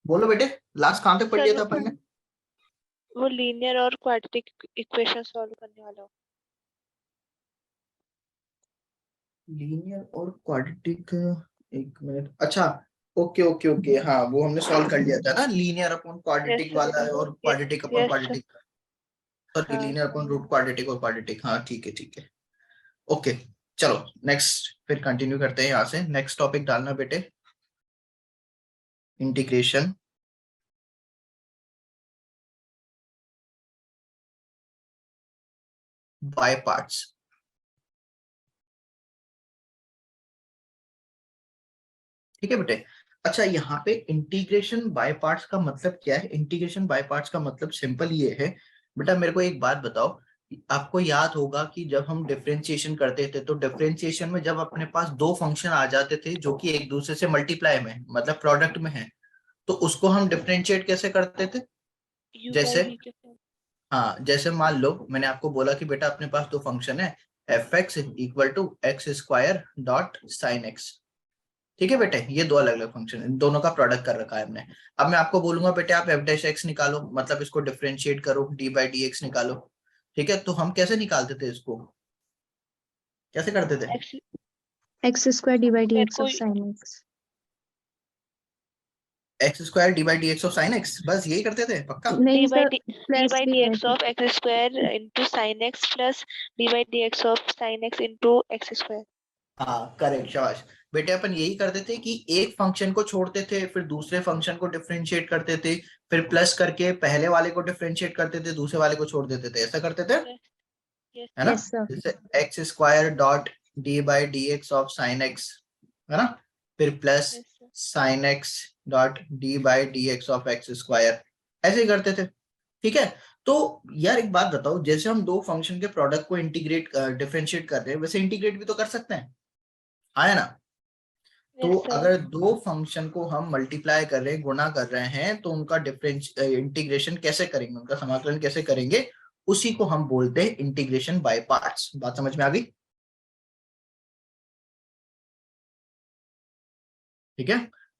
बोलो बेटे, लास्ट कहाँ तक पढ़ लिया था अपन ने? वो लीनियर और क्वाड्रेटिक इक्वेशन सॉल्व करने वाला हो। लीनियर और क्वाड्रेटिक, एक मिनट, अच्छा ओके ओके ओके, हाँ वो हमने सॉल्व कर लिया था ना, लीनियर अपॉन क्वाड्रेटिक यस वाला है और quadratic upon yes quadratic, sorry हाँ लीनियर अपॉन रूट क्वाड्रेटिक और क्वाड्रेटिक, हाँ ठीक है ओके। चलो नेक्स्ट फिर कंटिन्यू करते हैं यहाँ से, नेक्स्ट टॉपिक डालना बेटे, इंटीग्रेशन बाय पार्ट्स। ठीक है बेटे। अच्छा यहाँ पे इंटीग्रेशन बाय पार्ट्स का मतलब क्या है? इंटीग्रेशन बाय पार्ट्स का मतलब सिंपल ये है बेटा, मेरे को एक बात बताओ, आपको याद होगा कि जब हम डिफरेंशिएशन करते थे तो डिफरेंशिएशन में जब अपने पास दो फंक्शन आ जाते थे जो कि एक दूसरे से मल्टीप्लाई में मतलब प्रोडक्ट में है, तो उसको हम डिफरेंशिएट कैसे करते थे? u by जैसे v के साथ। हाँ, जैसे मान लो मैंने आपको बोला कि बेटा अपने पास दो फंक्शन है, f x equal to x square dot sine x. ठीक है बेटे, ये दो अलग अलग फंक्शन है, इन दोनों का प्रोडक्ट कर रखा है हमने। अब मैं आपको बोलूंगा बेटे आप एफ डैश एक्स निकालो, मतलब इसको डिफरेंशिएट करो, डी बाई डी एक्स निकालो। ठीक है, तो हम कैसे निकालते थे इसको, कैसे करते थे? x x square D by D मेरे एक्स को of sine x. X square D by d x of sine x, बस यही करते थे पक्का? d नहीं by sir, d plus by भी है dx of x square into sin x plus d by dx of sin x into x square। हाँ correct, शाबाश बेटे। अपन यही करते थे कि एक फंक्शन को छोड़ते थे, फिर दूसरे फंक्शन को डिफरेंशिएट करते थे, फिर प्लस करके पहले वाले को डिफरेंशिएट करते थे, दूसरे वाले को छोड़ देते थे, ऐसा करते थे, यस है ना? Yes sir. जैसे x square dot d by d x of sine x, है ना? फिर plus yes sine x dot d by d x of x square, ऐसे ही करते थे। ठीक है, तो यार एक बात बताओ, जैसे हम दो फंक्शन के प्रोडक्ट को इंटीग्रेट डिफरेंशिएट कर रहे हैं, वैसे इंटीग्रेट भी तो कर सकते हैं, आया ना? तो यस सर। अगर दो फंक्शन को हम मल्टीप्लाई कर रहे हैं, गुणा कर रहे हैं, तो उनका डिफरेंस इंटीग्रेशन कैसे करेंगे, उनका समाकलन कैसे करेंगे, उसी को हम बोलते हैं इंटीग्रेशन बाय पार्ट्स। बात समझ में आ गई? ठीक है,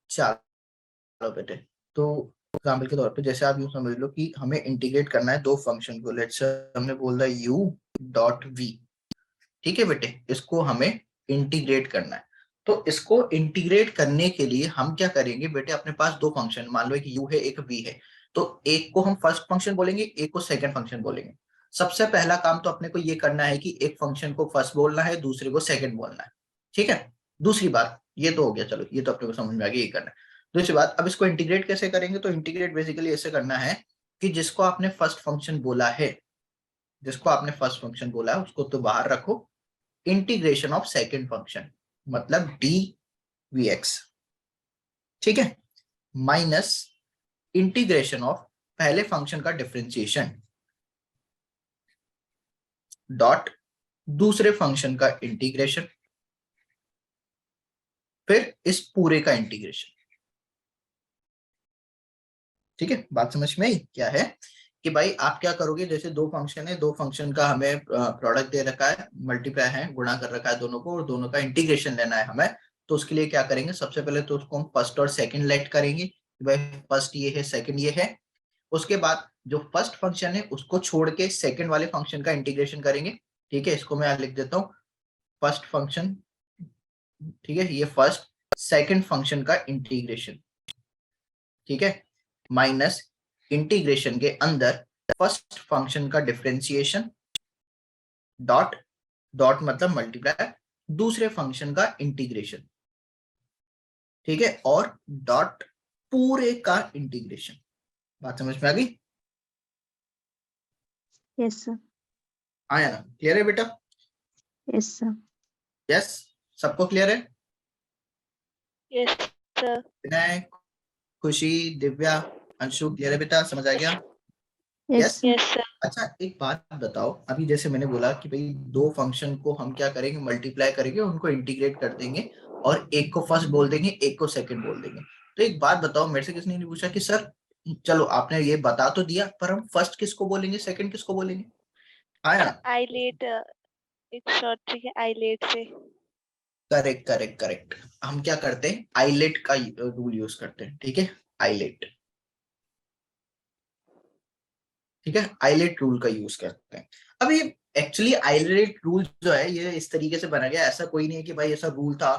चलो बेटे, तो एग्जाम्पल के तौर पे जैसे आप यूं समझ लो कि हमें इंटीग्रेट करना है दो फंक्शन को, लेट्स हमने बोल दिया u डॉट v। ठीक है बेटे, इसको हमें इंटीग्रेट करना है। तो इसको इंटीग्रेट करने के लिए हम क्या करेंगे बेटे, अपने पास दो फंक्शन, मान लो एक u है एक v है, तो एक को हम फर्स्ट फंक्शन बोलेंगे, एक को सेकंड फंक्शन बोलेंगे। सबसे पहला काम तो अपने को ये करना है कि एक फंक्शन को फर्स्ट बोलना है, दूसरे को सेकंड बोलना है। ठीक है, दूसरी बात ये तो हो गया, चलो ये तो अपने को समझ में आ गया, ये करना है। दूसरी बात, अब इसको इंटीग्रेट कैसे करेंगे? तो इंटीग्रेट बेसिकली ऐसे करना है कि जिसको आपने फर्स्ट फंक्शन बोला है, जिसको आपने फर्स्ट फंक्शन बोला है उसको तो बाहर रखो, इंटीग्रेशन ऑफ सेकेंड फंक्शन मतलब डी वी एक्स, ठीक है, माइनस इंटीग्रेशन ऑफ पहले फंक्शन का डिफरेंशिएशन डॉट दूसरे फंक्शन का इंटीग्रेशन, फिर इस पूरे का इंटीग्रेशन। ठीक है, बात समझ में आई? क्या है कि भाई आप क्या करोगे, जैसे दो फंक्शन है, दो फंक्शन का हमें प्रोडक्ट दे रखा है, मल्टीप्लाई है, गुणा कर रखा है दोनों को, और दोनों का इंटीग्रेशन लेना है हमें। तो उसके लिए क्या करेंगे, सबसे पहले तो उसको हम फर्स्ट और सेकंड लेट करेंगे, भाई फर्स्ट ये है सेकंड ये है। उसके बाद जो फर्स्ट फंक्शन है उसको छोड़ के सेकंड वाले फंक्शन का इंटीग्रेशन करेंगे। ठीक है, इसको मैं लिख देता हूँ फर्स्ट फंक्शन, ठीक है, ये फर्स्ट सेकंड फंक्शन का इंटीग्रेशन, ठीक है, माइनस इंटीग्रेशन के अंदर फर्स्ट फंक्शन का डिफरेंशिएशन डॉट डॉट मतलब मल्टीप्लाई दूसरे फंक्शन का इंटीग्रेशन, ठीक है, और डॉट पूरे का इंटीग्रेशन। बात समझ में आ गई? Yes sir. आया ना? क्लियर है बेटा? Yes sir. यस, सबको क्लियर है? Yes sir. Vinay, Khushi, Divya, Anshu, clear है बेटा? समझ आ गया? Yes yes. Sir. Yes sir. अच्छा एक बात बताओ, अभी जैसे मैंने बोला कि भाई दो फंक्शन को हम क्या करेंगे, मल्टीप्लाई करेंगे, उनको इंटीग्रेट कर देंगे, और एक को फर्स्ट बोल देंगे, एक को सेकंड बोल देंगे। तो एक बात बताओ, मेरे से किसी ने पूछा कि सर चलो आपने ये बता तो दिया, पर हम फर्स्ट किसको बोलेंगे, सेकंड किसको बोलेंगे? आया ना? आईलेट एक शॉर्ट ट्रिक है आईलेट से। करेक्ट करेक्ट करेक्ट, हम क्या करते हैं, आईलेट का रूल यूज करते हैं। ठीक है, आईलेट, ठीक है, आइलेट रूल का यूज करते हैं। अब ये एक्चुअली आइलेट रूल जो है ये इस तरीके से बना गया, ऐसा कोई नहीं है कि भाई ऐसा रूल था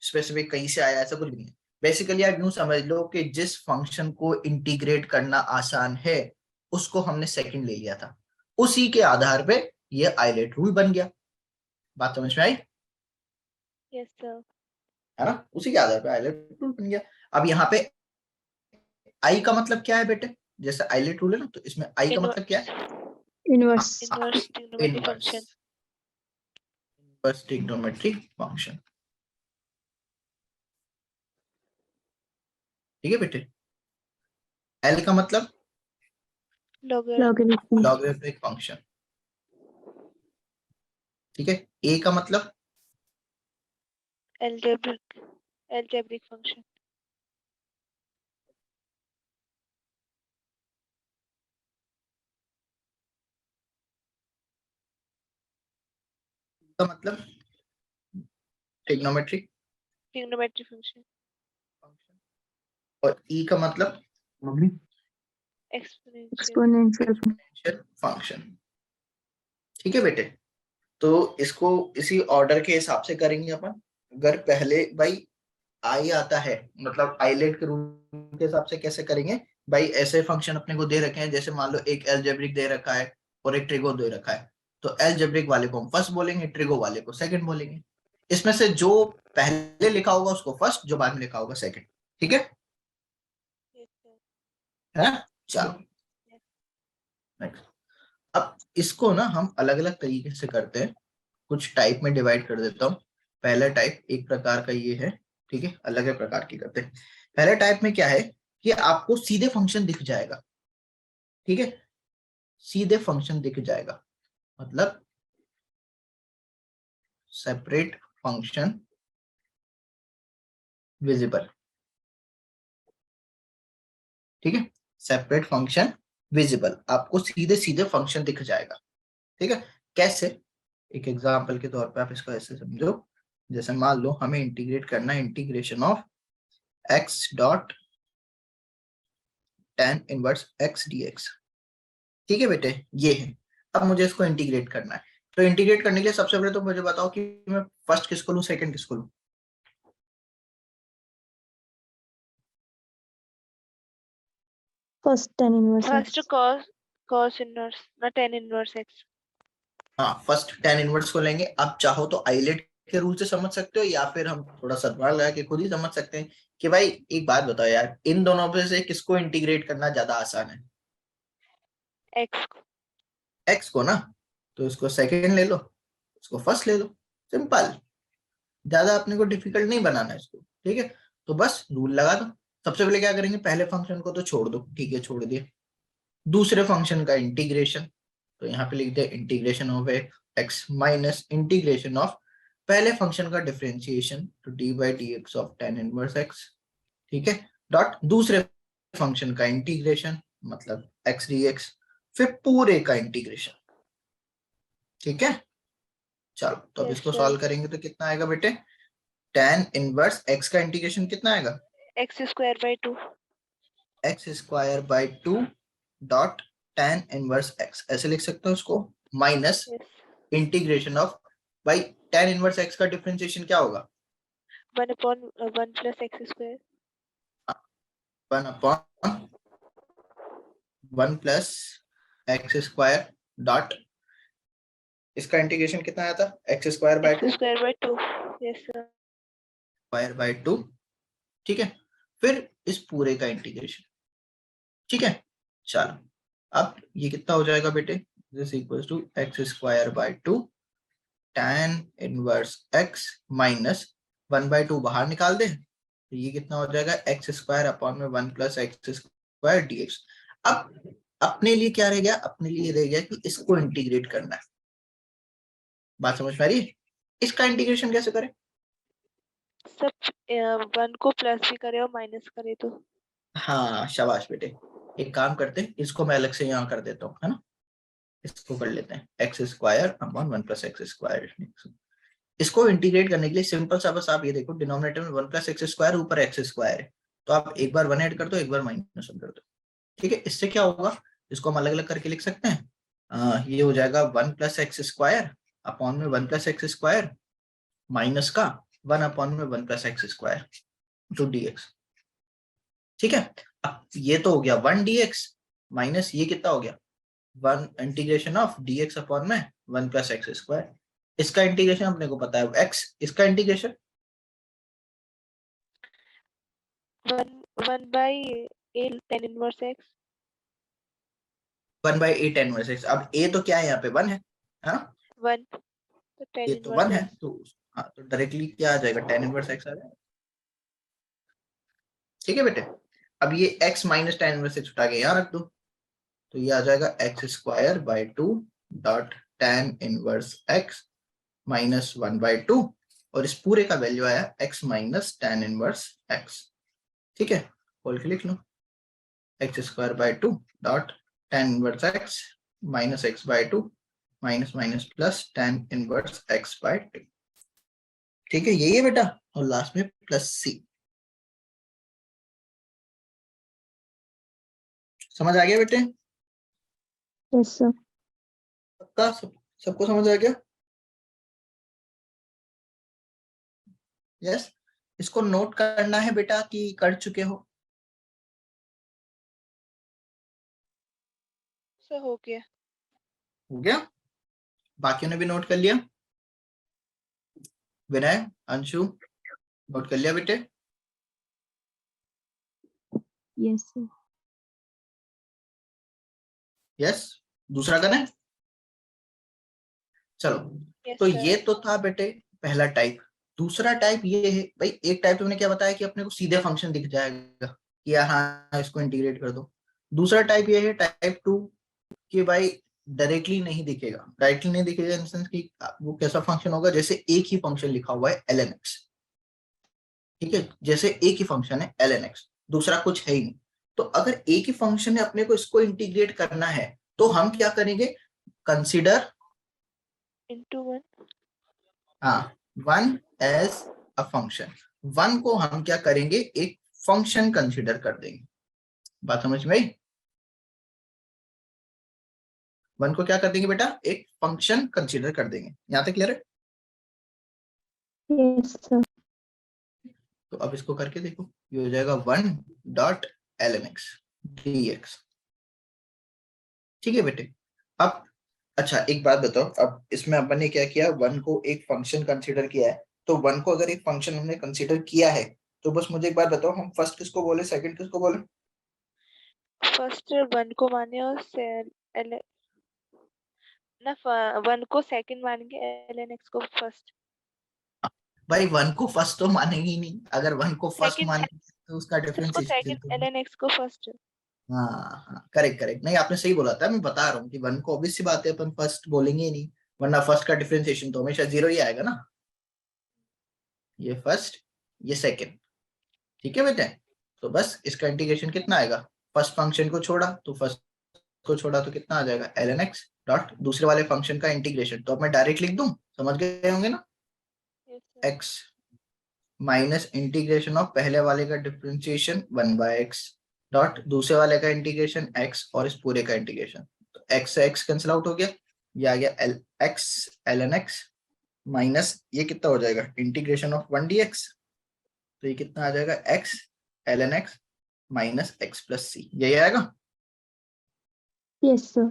स्पेसिफिक कहीं से आया, ऐसा कुछ भी नहीं है। बेसिकली आप यूं समझ लो कि जिस फंक्शन को इंटीग्रेट करना आसान है उसको हमने सेकंड ले लिया था, उसी के आधार पे ये आइलेट रूल बन गया। बात समझ में आई? Yes, sir. है ना, उसी के आधार पे आइलेट रूल बन गया। अब यहाँ पे आई का मतलब क्या है बेटे? जैसे आइलेट रूल है ना, तो इसमें आई का मतलब क्या है? Inverse. Inverse trigonometric function. Inverse trigonometric function. ठीक है बेटे। एल का मतलब Logarithm. Logarithm. Logarithmic function. ठीक है, ए का मतलब Algebraic function. का मतलब ट्रिग्नोमेट्रिक Trigonometric function. फंक्शन। और ई का मतलब Exponential. Exponential. Exponential function. ठीक है बेटे, तो इसको इसी ऑर्डर के हिसाब से करेंगे अपन। अगर पहले भाई आई आता है, मतलब आइलेट के रूल के हिसाब से कैसे करेंगे भाई, ऐसे फंक्शन अपने को दे रखे हैं, जैसे मान लो एक एलजेब्रिक दे रखा है और एक ट्रिगो दे रखा है, तो एलजेब्रिक वाले को हम फर्स्ट बोलेंगे, ट्रिगो वाले को सेकंड बोलेंगे। इसमें से जो पहले लिखा होगा उसको फर्स्ट, जो बाद में लिखा होगा सेकंड। ठीक है, Yes, sir. है ना? चलो नेक्स्ट। अब इसको ना हम अलग अलग तरीके से करते हैं, कुछ टाइप में डिवाइड कर देता हूँ। पहला टाइप एक प्रकार का ये है, ठीक है, अलग अलग प्रकार की करते हैं। पहले टाइप में क्या है कि आपको सीधे फंक्शन दिख जाएगा। ठीक है, सीधे फंक्शन दिख जाएगा, मतलब सेपरेट फंक्शन विजिबल। ठीक है, सेपरेट फंक्शन विजिबल, आपको सीधे सीधे फंक्शन दिख जाएगा। ठीक है, कैसे? एक एग्जांपल के तौर पे आप इसको ऐसे समझो, जैसे मान लो हमें इंटीग्रेट करना है integration of x dot tan inverse x dx। ठीक है बेटे, ये है। अब मुझे इसको इंटीग्रेट करना है, तो इंटीग्रेट करने के लिए सबसे पहले तो मुझे बताओ कि मैं फर्स्ट किसको लूं, सेकंड किसको लूं? First tan inverse First x. cos inverse, not tan inverse x. हाँ, फर्स्ट tan इनवर्स को लेंगे। अब चाहो तो आइलेट के रूल से समझ सकते हो, या फिर हम थोड़ा सदवार लगा के खुद ही समझ सकते हैं कि भाई एक बात बताओ यार, इन दोनों में से किसको इंटीग्रेट करना ज्यादा आसान है? X. एक्स को ना, तो इसको सेकंड ले लो, इसको फर्स्ट ले लो, सिंपल। ज्यादा अपने को डिफिकल्ट नहीं बनाना है इसको। ठीक है, तो बस रूल लगा दो। सबसे पहले क्या करेंगे, पहले फंक्शन को तो छोड़ दो, ठीक है छोड़ दिए। दूसरे फंक्शन का इंटीग्रेशन, तो यहाँ पे लिख दे integration of x minus integration of पहले फंक्शन का डिफरेंशिएशन, तो d by d x of tan inverse x. ठीक है, डॉट दूसरे फंक्शन का इंटीग्रेशन, मतलब एक्स डी एक्स, फिर पूरे का इंटीग्रेशन। ठीक है, चलो तो अब Yes, इसको sir. सॉल्व करेंगे तो कितना आएगा बेटे? tan इनवर्स x का इंटीग्रेशन कितना आएगा? X square by 2. x square by 2 dot tan inverse x, ऐसे लिख सकते हो उसको, माइनस Yes. इंटीग्रेशन ऑफ भाई tan इनवर्स x का डिफरेंशिएशन क्या होगा? 1 upon 1 plus x square. 1 upon 1 plus x square dot, इसका इंटीग्रेशन कितना आया था? X square by 2 X square by 2. Yes, sir. Square by 2। ठीक है, फिर इस पूरे का इंटीग्रेशन। ठीक है, चलो अब ये कितना हो जाएगा बेटे? This equals to x square by 2 tan inverse x minus 1/2 बाहर निकाल दे, तो ये कितना हो जाएगा? एक्स स्क्वायर अपॉन में 1 प्लस एक्स स्क्वायर dx। अब अपने लिए क्या रह गया? अपने लिए रह गया कि इसको इंटीग्रेट करना है। बात समझ में आ रही है? इसका इंटीग्रेशन कैसे करें? सब 1 को प्लस भी करे और माइनस करे तो हाँ शाबाश बेटे, एक काम करते हैं, इसको मैं अलग से यहाँ कर देता हूँ, है ना, इसको कर लेते हैं x square upon 1 plus x square. इसको इंटीग्रेट करने के लिए सिंपल सा, बस आप ये देखो डिनोमिनेटर में 1 प्लस एक्स स्क्वायर, ऊपर एक्स स्क्वायर है, तो आप एक बार 1 ऐड कर दो, एक बार माइनस 1 कर दो। ठीक है, इससे क्या होगा इसको हम अलग अलग करके लिख सकते हैं। ये हो जाएगा 1+x² अपॉन में 1+x² माइनस का 1 अपॉन में 1+x² टू dx। ठीक है, अब ये तो हो गया 1 dx माइनस ये कितना हो गया 1 इंटीग्रेशन ऑफ dx अपॉन में 1+x²। इसका इंटीग्रेशन अपने को पता है x, इसका integration 1 by a tan inverse x। 1/a tan inverse x। अब a तो क्या है यहाँ पे 1 है ना, 1 तो tan ये तो 1 inverse है, x। तो हाँ तो डायरेक्टली क्या आ जाएगा tan इनवर्स x आ जाएगा। ठीक है बेटे, अब ये x minus tan inverse x उठा के यहाँ रख दो, तो ये आ जाएगा x²/2 dot tan inverse x minus 1/2, और इस पूरे का वैल्यू आया x minus tan inverse x। ठीक है, खोल के लिख लो x²/2 dot tan inverse x minus x/2 minus minus plus tan inverse x/2। ठीक है, यही है बेटा, और लास्ट में प्लस c। समझ आ गया बेटे? Yes, sir. सबका सबको समझ आ गया? यस, इसको नोट करना है बेटा कि कर चुके हो? सो हो गया। हो गया, बाकियों ने भी नोट कर लिया? विनय, अंशु, नोट कर लिया बेटे? Yes, sir. यस, दूसरा करना है? चलो, यस तो सर। ये तो था बेटे पहला टाइप। दूसरा टाइप ये है भाई, एक टाइप तुमने क्या बताया कि अपने को सीधे फंक्शन दिख जाएगा कि यार हाँ इसको इंटीग्रेट कर दो। दूसरा टाइप ये है टाइप 2 कि भाई डायरेक्टली नहीं दिखेगा। डायरेक्टली नहीं दिखेगा इन सेंस कि वो कैसा फंक्शन होगा, जैसे एक ही फंक्शन लिखा हुआ है ln(x), ठीक है, जैसे एक ही फंक्शन है ln(x), दूसरा कुछ है ही नहीं। तो अगर एक ही फंक्शन है अपने को इसको इंटीग्रेट करना है तो हम क्या करेंगे, कंसिडर into 1। हाँ 1 एज अ फंक्शन। 1 को हम क्या करेंगे, एक फंक्शन कंसिडर कर देंगे। बात समझ में आई? 1 को क्या कर देंगे बेटा, एक फंक्शन कंसिडर कर देंगे। यहां तक क्लियर है? Yes, sir. तो अब इसको करके देखो, ये हो जाएगा 1.ln(x) dx। ठीक है बेटे, अब अच्छा एक बात बताओ, अब इसमें अपन ने क्या किया, 1 को एक फंक्शन कंसीडर किया है, तो 1 को अगर एक फंक्शन हमने कंसीडर किया है तो बस मुझे एक बात बताओ, हम फर्स्ट किसको बोले, सेकंड किसको बोले? फर्स्ट 1 को माने और ना 1 को सेकंड मानेंगे, ln x को फर्स्ट। भाई 1 को फर्स्ट तो मानेंगे ही नहीं, अगर 1 को फर्स्ट सेकंड मानेंगे तो उसका उसको डिफरेंशिएशन सेकंड, तो ln x को फर्स्ट। हाँ हाँ करेक्ट करेक्ट, नहीं आपने सही बोला था, मैं बता रहा हूँ कि 1 को ऑब्वियस सी बात है अपन फर्स्ट बोलेंगे ही नहीं, वरना फर्स्ट का डिफरेंशिएशन तो हमेशा 0 ही आएगा ना। ये फर्स्ट, ये सेकंड, ठीक है बेटे। तो बस इसका इंटीग्रेशन कितना आएगा, फर्स्ट फंक्शन को छोड़ा तो फर्स्ट को छोड़ा तो कितना आ जाएगा ln(x) डॉट दूसरे वाले फंक्शन का इंटीग्रेशन, तो अब मैं डायरेक्ट लिख दूं, समझ गए होंगे ना, yes sir. x minus integration of पहले वाले का डिफरेंशिएशन 1/x डॉट दूसरे वाले का इंटीग्रेशन x और इस पूरे का इंटीग्रेशन, तो x से x कैंसिल आउट हो गया, ये आ गया x ln(x) माइनस ये कितना हो जाएगा इंटीग्रेशन ऑफ 1 dx, तो ये कितना आ जाएगा x ln(x) minus x plus c, यही आएगा। Yes, sir.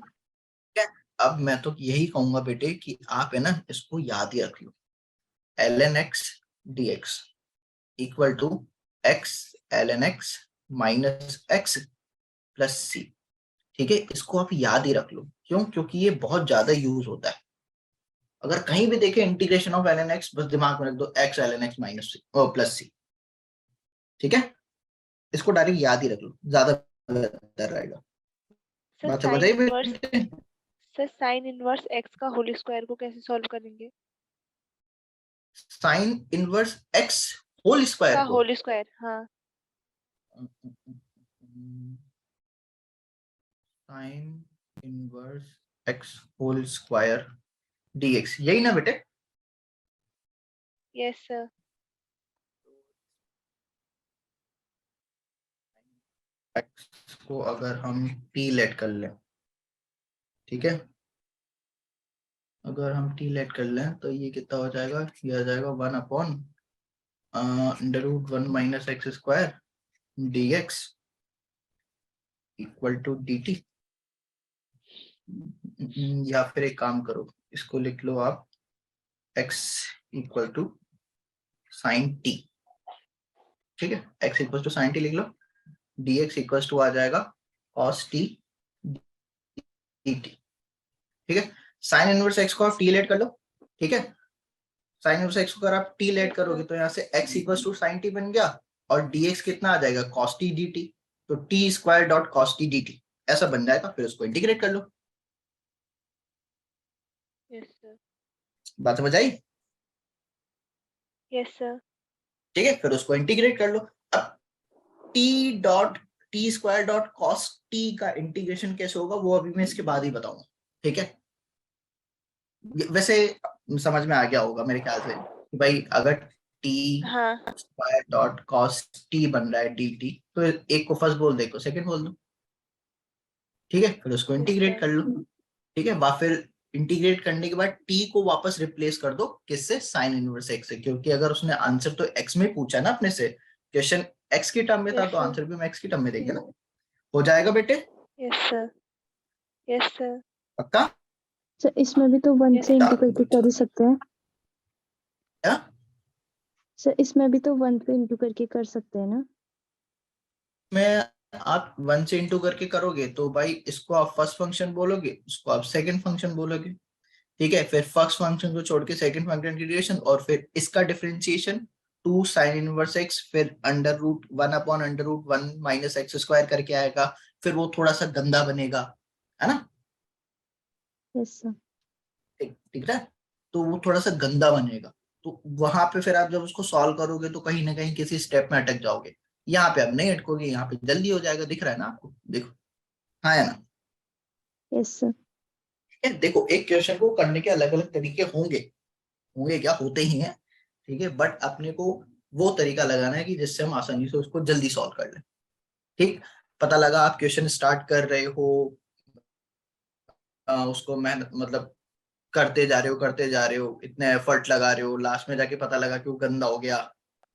अब मैं तो यही कहूंगा बेटे कि आप है ना इसको याद ही रख लो, ln(x) dx equal to x ln(x) minus x plus c। ठीक है, इसको आप याद ही रख लो, क्यों, क्योंकि ये बहुत ज्यादा यूज होता है। अगर कहीं भी देखे इंटीग्रेशन ऑफ ln(x), बस दिमाग में रख दो x ln(x) minus c plus c। ठीक है, इसको डायरेक्ट याद ही रख लो, ज्यादा बेहतर रहेगा। सर बात समझ साइन आई इनवर्स, बेटे? सर साइन इनवर्स x का होल स्क्वायर को कैसे सॉल्व करेंगे? Sine inverse x whole square का को होल स्क्वायर, हाँ। Sine inverse x whole square dx, यही ना बेटे? Yes sir. x को अगर हम t लेट कर लें ठीक है, अगर हम t लेट कर लें तो ये कितना हो जाएगा, ये आ जाएगा 1 under root 1 minus x square dx equal to dt। या फिर एक काम करो, इसको लिख लो आप x equal to sine t। ठीक है, x equal to sine t लिख लो, dx इक्वल टू आ जाएगा cos t dt। ठीक है, साइन इनवर्स x को आप t लेट कर लो। ठीक है, साइन इनवर्स x को अगर आप t लेट करोगे तो यहाँ से x equal to sine t बन गया और dx कितना आ जाएगा cos t dt। तो t square dot cos t dt ऐसा बन जाएगा, फिर उसको इंटीग्रेट कर लो। Yes sir. बात समझ आई? Yes sir. ठीक है, फिर उसको इंटीग्रेट कर लो। अब T square dot cos T का इंटीग्रेशन कैसे होगा वो अभी मैं इसके बाद ही बताऊंगा। ठीक है, वैसे समझ में आ गया होगा मेरे ख्याल से कि भाई अगर टी हाँ स्क्वायर डॉट कॉस टी बन रहा है डी टी, तो एक को फर्स्ट बोल दे, एक को सेकंड बोल दो। ठीक है, फिर उसको यस इंटीग्रेट सर। कर लो। ठीक है, फिर इंटीग्रेट करने के बाद टी को वापस रिप्लेस कर दो किससे, साइन इनवर्स एक्स से, क्योंकि अगर उसने आंसर तो एक्स में पूछा ना अपने से, क्वेश्चन एक्स की टर्म में था यस तो सर। आंसर भी हम एक्स की टर्म में देंगे ना। हो जाएगा बेटे? Yes sir. Yes sir. पक्का? सर इसमें भी तो 1 यस से इंटू चलो, करके कर ही सकते हैं। क्या? सर इसमें भी तो 1 पे इंटू करके कर सकते हैं ना। मैं आप 1 से इंटू करके करोगे तो भाई इसको आप फर्स्ट फंक्शन बोलोगे, इसको आप सेकंड फंक्शन बोलोगे। ठीक है, फिर फर्स्ट फंक्शन को छोड़ के सेकंड फंक्शन की डिफरेंशिएशन और फिर इसका डिफरेंशिएशन 2 साइन इनवर्स एक्स, फिर under root 1 upon under root 1 minus x square करके आएगा। फिर वो थोड़ा सा गंदा बनेगा, है ना? Yes sir. ठीक ठीक है, तो वो थोड़ा सा गंदा बनेगा। तो वहां पे फिर आप जब उसको सॉल्व करोगे तो कहीं ना कहीं किसी स्टेप में अटक जाओगे। यहाँ पे आप नहीं अटकोगे, यहाँ पे जल्दी हो जाएगा। दिख रहा है ना आपको? देखो, हाँ है ना? Yes sir. ठीक है, देखो एक क्वेश्चन को करने के अलग अलग तरीके होंगे, होंगे क्या, होते ही हैं। ठीक है, बट अपने को वो तरीका लगाना है कि जिससे हम आसानी से उसको जल्दी सॉल्व कर लें। ठीक, पता लगा आप क्वेश्चन स्टार्ट कर रहे हो, उसको मेहनत मतलब करते जा रहे हो, इतने एफर्ट लगा रहे हो, लास्ट में जाके पता लगा कि वो गंदा हो गया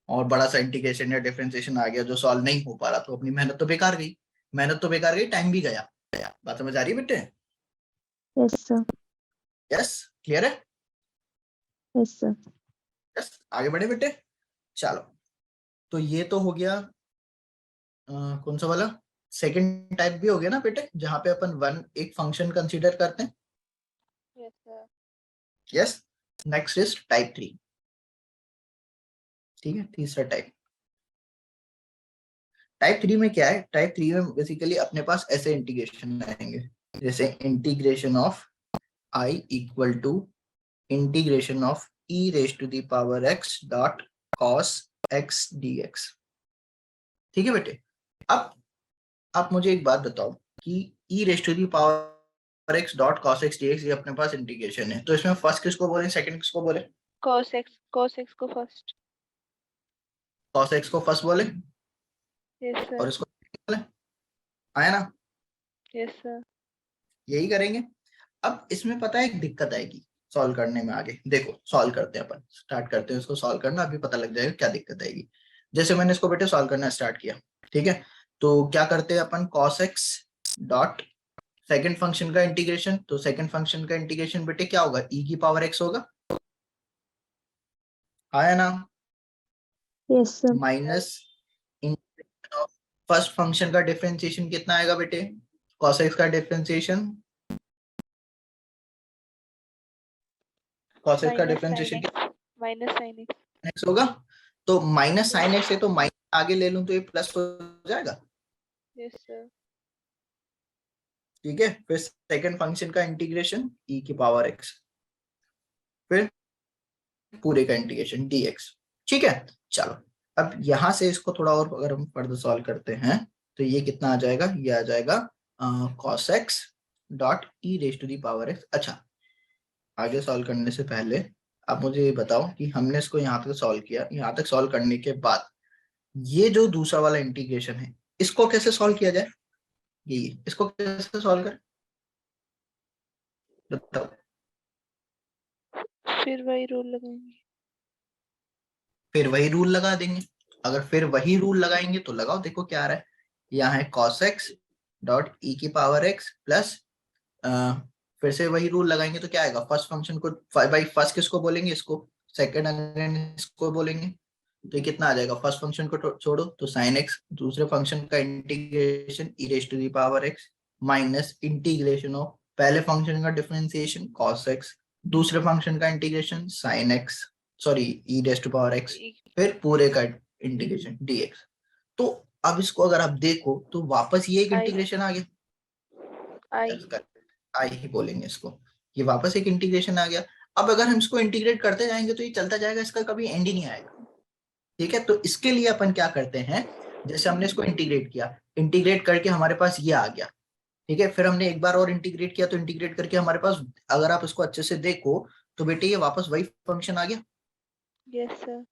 और बड़ा सा इंटीग्रेशन या डिफरेंशिएशन आ गया जो सॉल्व नहीं हो पा रहा, तो अपनी मेहनत तो बेकार गई। मेहनत तो बेकार गई, टाइम भी गया। बात समझ आ रही है बेटे? Yes sir. यस, क्लियर है? Yes sir. यस, आगे बढ़े बेटे। चलो, तो ये तो हो गया कौन सा वाला, सेकंड टाइप भी हो गया ना बेटे, जहां पे अपन वन एक फंक्शन कंसीडर करते हैं। Yes sir. Yes, next is type 3। ठीक है, तीसरा टाइप। टाइप 3 में क्या है? टाइप 3 में बेसिकली अपने पास ऐसे इंटीग्रेशन आएंगे, जैसे integration of I equal to integration of e raise to the power x dot cos x dx. ठीक है बेटे, अब आप मुझे एक बात बताओ कि e raise to the power x dot cos x d x ये अपने पास इंटीग्रेशन है, तो इसमें फर्स्ट किसको बोले, सेकंड किसको बोले? cos x को फर्स्ट। कॉस एक्स को फर्स्ट बोले यस और सर। इसको बोले, आया ना? Yes sir. यही करेंगे। अब इसमें पता है एक दिक्कत आएगी सॉल्व करने में। आगे देखो, सॉल्व करते हैं, अपन स्टार्ट करते हैं इसको सॉल्व करना, अभी पता लग जाएगा क्या दिक्कत आएगी। जैसे मैंने इसको बेटे सॉल्व करना स्टार्ट किया, ठीक है, तो क्या करते हैं अपन, cos x dot second function का इंटीग्रेशन, तो सेकंड फंक्शन का इंटीग्रेशन बेटे क्या होगा, e की पावर x होगा, आया ना? Yes sir. Minus integration of first function का डिफरेंशिएशन कितना आएगा बेटे, cos x का डिफरेंशिएशन, cos x का minus sine differentiation x. Minus sine x. x होगा, तो माइनस साइन एक्स है तो माइनस आगे ले लूं तो ये प्लस हो जाएगा। Yes sir. ठीक है, फिर सेकंड फंक्शन का इंटीग्रेशन e की पावर x, फिर पूरे का इंटीग्रेशन dx। ठीक है, चलो अब यहां से इसको थोड़ा और अगर हम फर्दर सॉल्व करते हैं तो ये कितना आ जाएगा, ये आ जाएगा cos x dot e raise to the power x। अच्छा, आगे सॉल्व करने से पहले आप मुझे ये बताओ कि हमने इसको यहाँ तक सॉल्व किया, यहाँ तक सॉल्व करने के बाद ये जो दूसरा वाला इंटीग्रेशन है इसको कैसे सॉल्व किया जाए, ये इसको कैसे सॉल्व करें? बताओ। फिर वही रूल लगाएंगे। फिर वही रूल लगा देंगे। अगर फिर वही रूल लगाएंगे तो लगाओ, देखो क्या आ रहा है। यहाँ है cos x डॉट ई की पावर x प्लस, फिर से वही रूल लगाएंगे तो क्या आएगा, फर्स्ट फंक्शन को बाई फर्स्ट किसको बोलेंगे, इसको, सेकंड अगेन इसको बोलेंगे। तो ये कितना आ जाएगा, फर्स्ट फंक्शन को छोड़ो तो साइन एक्स, दूसरे फंक्शन का integration e raise to the power x minus integration of पहले फंक्शन का डिफरेंशिएशन cos x, दूसरे फंक्शन का integration sin x, sorry e raise to power x, फिर पूरे का इंटीग्रेशन dx। तो अब इसको अगर आप देखो तो वापस ये एक I- इंटीग्रेशन आ गया, आई आई ही बोलेंगे इसको, ये वापस एक इंटीग्रेशन आ गया। अब अगर हम इसको इंटीग्रेट करते जाएंगे तो ये चलता जाएगा, इसका कभी एंड ही नहीं आएगा। ठीक है, तो इसके लिए अपन क्या करते हैं, जैसे हमने इसको इंटीग्रेट किया, इंटीग्रेट करके हमारे पास ये आ गया। ठीक है, फिर हमने एक बार और इंटीग्रेट किया, तो इंटीग्रेट करके हमारे पास, अगर आप इसको अच्छे से देखो तो बेटे ये वापस वही फंक्शन आ गया, यस सर।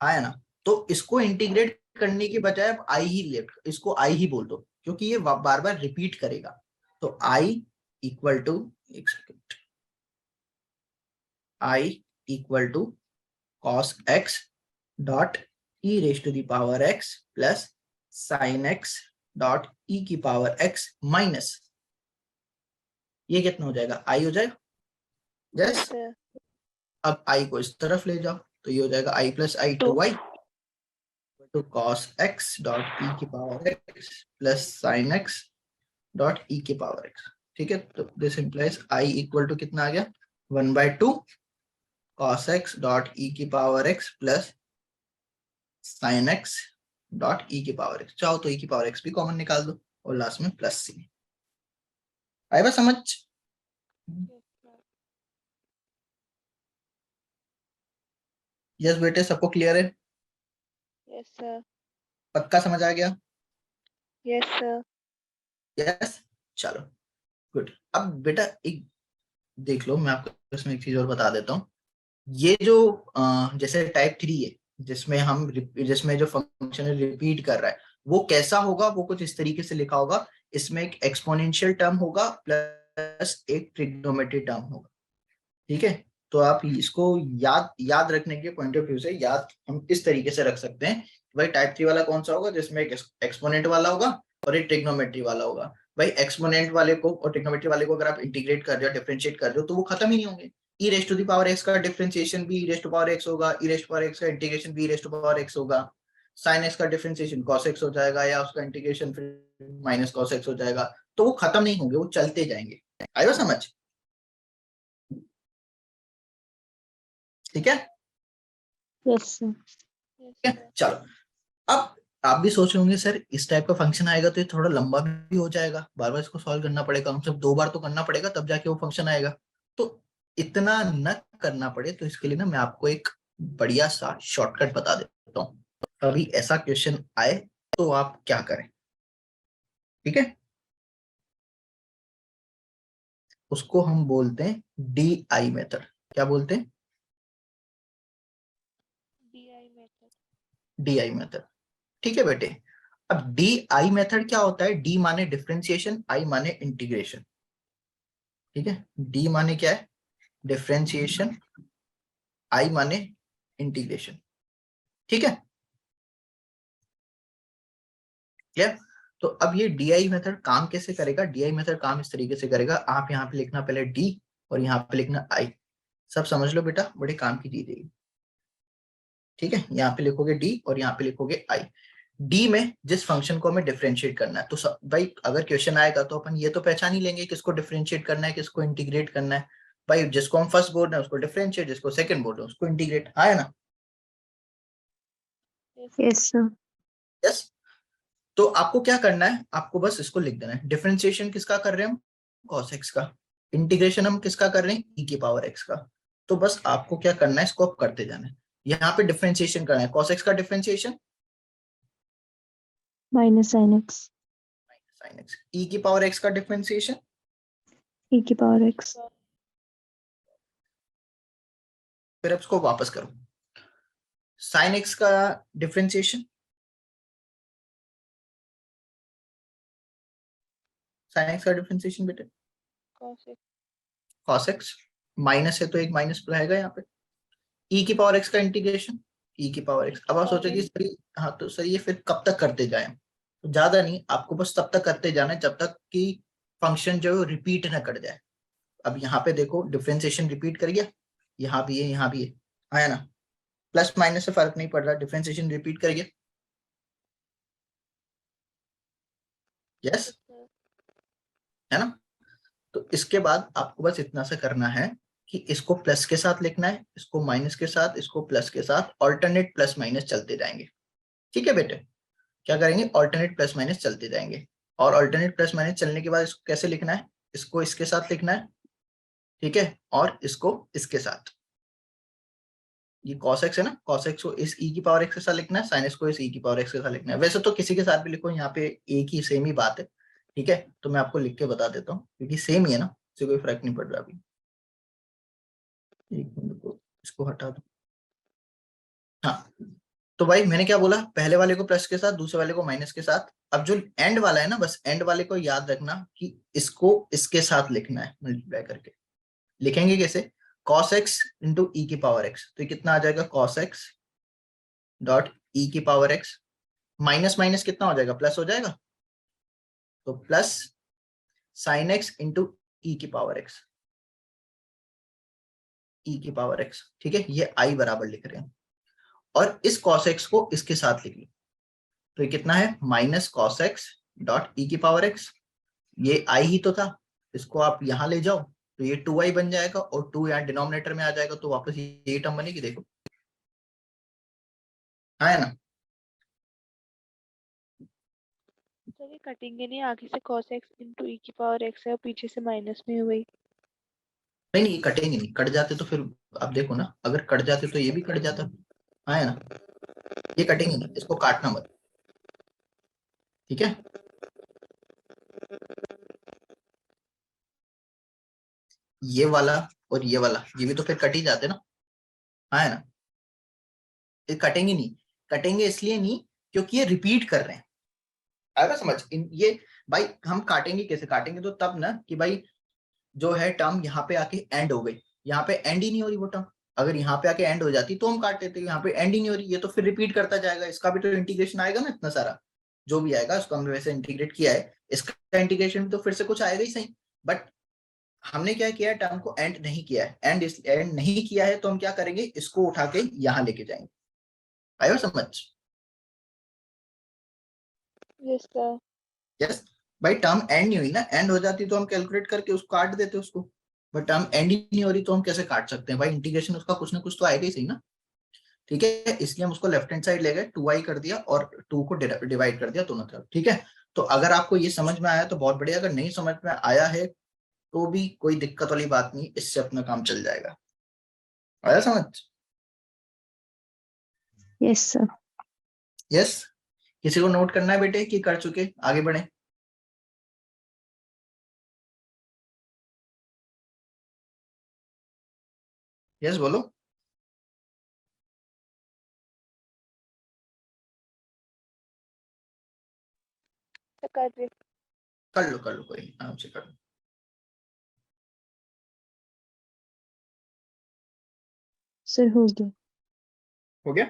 आया ना। तो इसको इंटीग्रेट करने की बजाय अब आई ही लेफ्ट, इसको आई ही बोल दो, क्योंकि ये बार बार रिपीट करेगा। तो आई इक्वल टू, एक second, I equal to cos x dot e raise to the power x plus sin x dot e की पावर x माइनस, ये कितना हो जाएगा, आई हो जाएगा। Yes yes, sir. अब आई को इस तरफ ले जाओ तो ये हो जाएगा I plus I two two I two cos x dot e की power x plus sin x dot e की पावर x। ठीक है, तो this implies I equal to कितना आ गया, 1/2 cos x डॉट e की power x plus sin x dot e की पावर x, चाहो तो e की पावर x भी कॉमन निकाल दो और लास्ट में प्लस सी। आई बात समझ? यस बेटे, सबको क्लियर है? Yes sir. पक्का समझ आ गया? Yes sir. यस, चलो गुड। अब बेटा एक देख लो, मैं आपको इसमें एक चीज और बता देता हूँ। ये जो जैसे टाइप 3 है, जिसमें जो फंक्शन रिपीट कर रहा है, वो कैसा होगा, वो कुछ इस तरीके से लिखा होगा। इसमें एक एक्सपोनेंशियल टर्म होगा प्लस एक ट्रिग्नोमेट्री टर्म होगा। ठीक है, तो आप इसको याद रखने के पॉइंट ऑफ व्यू से याद हम इस तरीके से रख सकते हैं। भाई टाइप 3 वाला कौन सा होगा, जिसमें एक एक्सपोनेंट वाला होगा और एक ट्रिग्नोमेट्री वाला होगा। भाई एक्सपोनेंट वाले को और ट्रिग्नोमेट्री वाले को अगर आप इंटीग्रेट कर रहे हो, डिफरेंशिएट कर रहे हो, तो वो खत्म ही नहीं होंगे। E raise to the power x का डिफरेंशिएशन भी e raise to power x होगा, ई रेज टू पावर एक्स का इंटीग्रेशन भी e raise to power x होगा, साइन एक्स का डिफरेंशिएशन कॉस एक्स हो जाएगा, या उसका इंटीग्रेशन फिर माइनस कॉस एक्स हो जाएगा। तो वो खत्म नहीं होंगे, वो चलते जाएंगे। आएगा समझ? ठीक है, यस सर। ठीक है, चलो। अब आप भी सोच रहे होंगे सर इस टाइप का फंक्शन आएगा तो ये थोड़ा लंबा भी हो जाएगा, बार बार इसको सॉल्व करना पड़ेगा, कम से कम 2 बार तो करना पड़ेगा तब जाके वो फंक्शन आएगा। तो इतना न करना पड़े तो इसके लिए ना मैं आपको एक बढ़िया सा शॉर्टकट बता देता हूँ। कभी ऐसा क्वेश्चन आए तो आप क्या करें, ठीक है? उसको हम बोलते हैं डी आई मेथड। क्या बोलते हैं? DI method. D I method. ठीक है बेटे, अब डी आई मेथड क्या होता है, डी माने डिफरेंशिएशन, आई माने इंटीग्रेशन। ठीक है, डी माने क्या है, डिफरेंशिएशन, आई माने इंटीग्रेशन। ठीक है, क्लियर? तो अब ये डीआई मेथड काम कैसे करेगा, डीआई मेथड काम इस तरीके से करेगा, आप यहाँ पे लिखना पहले डी और यहाँ पे लिखना आई। सब समझ लो बेटा, बड़े काम की चीज है। ठीक है, यहाँ पे लिखोगे डी और यहाँ पे लिखोगे आई। डी में जिस फंक्शन को हमें डिफरेंशिएट करना है, तो भाई अगर क्वेश्चन आएगा तो अपन ये तो पहचान ही लेंगे किसको डिफरेंशिएट करना है, किसको इंटीग्रेट करना है। भाई जिसको हम फर्स्ट बोल रहे हैं उसको डिफरेंशिएट, जिसको सेकंड बोल रहे हैं उसको इंटीग्रेट, आया ना? Yes sir. यस। तो आपको क्या करना है, आपको बस इसको लिख देना है, डिफरेंशिएशन किसका कर रहे हैं हम, cos x का, इंटीग्रेशन हम किसका कर रहे हैं, e की पावर x का। तो बस आपको क्या करना है, इसको आप करते जाना है। यहाँ पे डिफरेंशिएशन करना है, cos x का differentiation minus sine x. sin x, e की पावर x का डिफरेंशिएशन, ई की पावर एक्स। फिर अब इसको वापस करो, sin x का डिफरेंशिएशन, sin x का डिफरेंशिएशन बेटे cos x। cos x, minus है तो एक माइनस रहेगा यहाँ पे, e की पावर x का इंटीग्रेशन, e की पावर x। अब आप सोचोगे सर, हाँ तो सर ये फिर कब तक करते जाएं? तो ज्यादा नहीं, आपको बस तब तक करते जाना है जब तक कि फंक्शन जो है रिपीट ना कर जाए। अब यहाँ पे देखो डिफरेंशिएशन रिपीट कर गया, यहाँ भी है यहाँ भी है, आया ना, प्लस माइनस से फर्क नहीं पड़ रहा, डिफरेंशिएशन रिपीट कर गया। यस, है ना। तो इसके बाद आपको बस इतना सा करना है कि इसको प्लस के साथ लिखना है, इसको माइनस के साथ, इसको प्लस के साथ, ऑल्टरनेट प्लस माइनस चलते जाएंगे। ठीक है बेटे, क्या करेंगे, ऑल्टरनेट प्लस माइनस चलते जाएंगे। और ऑल्टरनेट प्लस माइनस चलने के बाद इसको कैसे लिखना है, इसको इसके साथ लिखना है, ठीक है, और इसको इसके साथ। ये cos x है ना, cos x को इस e की पावर x के साथ लिखना है, sin x को इस e की पावर x के साथ लिखना है। वैसे तो किसी के साथ भी लिखो, यहाँ पे एक ही सेम ही बात है, ठीक है। तो मैं आपको लिख के बता देता हूँ क्योंकि सेम ही है ना, इससे कोई फर्क नहीं पड़ रहा अभी। एक मिनट को इसको हटा दो। हाँ, तो भाई मैंने क्या बोला, पहले वाले को प्लस के साथ, दूसरे वाले को माइनस के साथ। अब जो एंड वाला है ना, बस एंड वाले को याद रखना कि इसको इसके साथ लिखना है मल्टीप्लाई करके। लिखेंगे कैसे, cos x इंटू ई की पावर x, तो ये कितना आ जाएगा, cos x डॉट ई की पावर x, माइनस माइनस कितना हो जाएगा, प्लस हो जाएगा, तो प्लस sin x इंटू ई की पावर x, ई की पावर x, ठीक है, ये i बराबर लिख रहे हैं। और इस cos x को इसके साथ लिख लो, तो ये कितना है, माइनस cos x डॉट ई की पावर x, ये i ही तो था, इसको आप यहां ले जाओ तो ये 2i बन जाएगा, और 2 यहाँ डिनोमिनेटर में आ जाएगा, तो वापस ये टर्म बनेगी, देखो है ना। सर ये कटेंगे नहीं, आगे से cos x इंटू ई की पावर x है और पीछे से माइनस में हुई। नहीं नहीं, ये कटेंगे नहीं, कट जाते तो फिर अब देखो ना, अगर कट जाते तो ये भी कट जाता, है ना। ये कटेंगे नहीं, इसको काटना मत, ठीक है। ये वाला और ये वाला, ये भी तो फिर कट ही जाते ना, है ना। ये कटेंगे नहीं, कटेंगे इसलिए नहीं क्योंकि ये रिपीट कर रहे हैं, आएगा समझ ये। भाई हम काटेंगे कैसे, काटेंगे तो तब ना कि भाई जो है टर्म यहाँ पे आके एंड हो गई, यहाँ पे एंड ही नहीं हो रही वो टर्म, अगर यहाँ पे आके एंड हो जाती तो हम काट देते, यहाँ पे एंड ही नहीं हो रही, ये तो फिर रिपीट करता जाएगा, इसका भी तो इंटीग्रेशन आएगा ना, इतना सारा जो भी आएगा उसको हमने वैसे इंटीग्रेट किया है, इसका इंटीग्रेशन तो फिर से कुछ आएगा ही सही। बट हमने क्या किया है, टर्म को एंड नहीं किया है, एंड नहीं किया है, तो हम क्या करेंगे, इसको उठा के यहाँ लेके जाएंगे, आयो समझ। Yes sir. यस भाई, टर्म एंड नहीं हुई ना, एंड हो जाती तो हम कैलकुलेट करके उसको काट देते उसको, बट टर्म एंड ही नहीं हो रही तो हम कैसे काट सकते हैं भाई, इंटीग्रेशन उसका कुछ ना कुछ तो आएगा ही सही ना, ठीक है। इसलिए हम उसको लेफ्ट हैंड साइड ले गए, 2i कर दिया और 2 को डिवाइड कर दिया दोनों तरफ, ठीक है। तो अगर आपको ये समझ में आया तो बहुत बढ़िया, अगर नहीं समझ में आया है तो भी कोई दिक्कत वाली बात नहीं, इससे अपना काम चल जाएगा, आया समझ। Yes sir. यस, किसी को नोट करना है बेटे कि कर चुके, आगे बढ़े। यस बोलो। तो कर रहे। कर लो कोई नहीं, आराम से कर लो। सर हो गया। हो गया,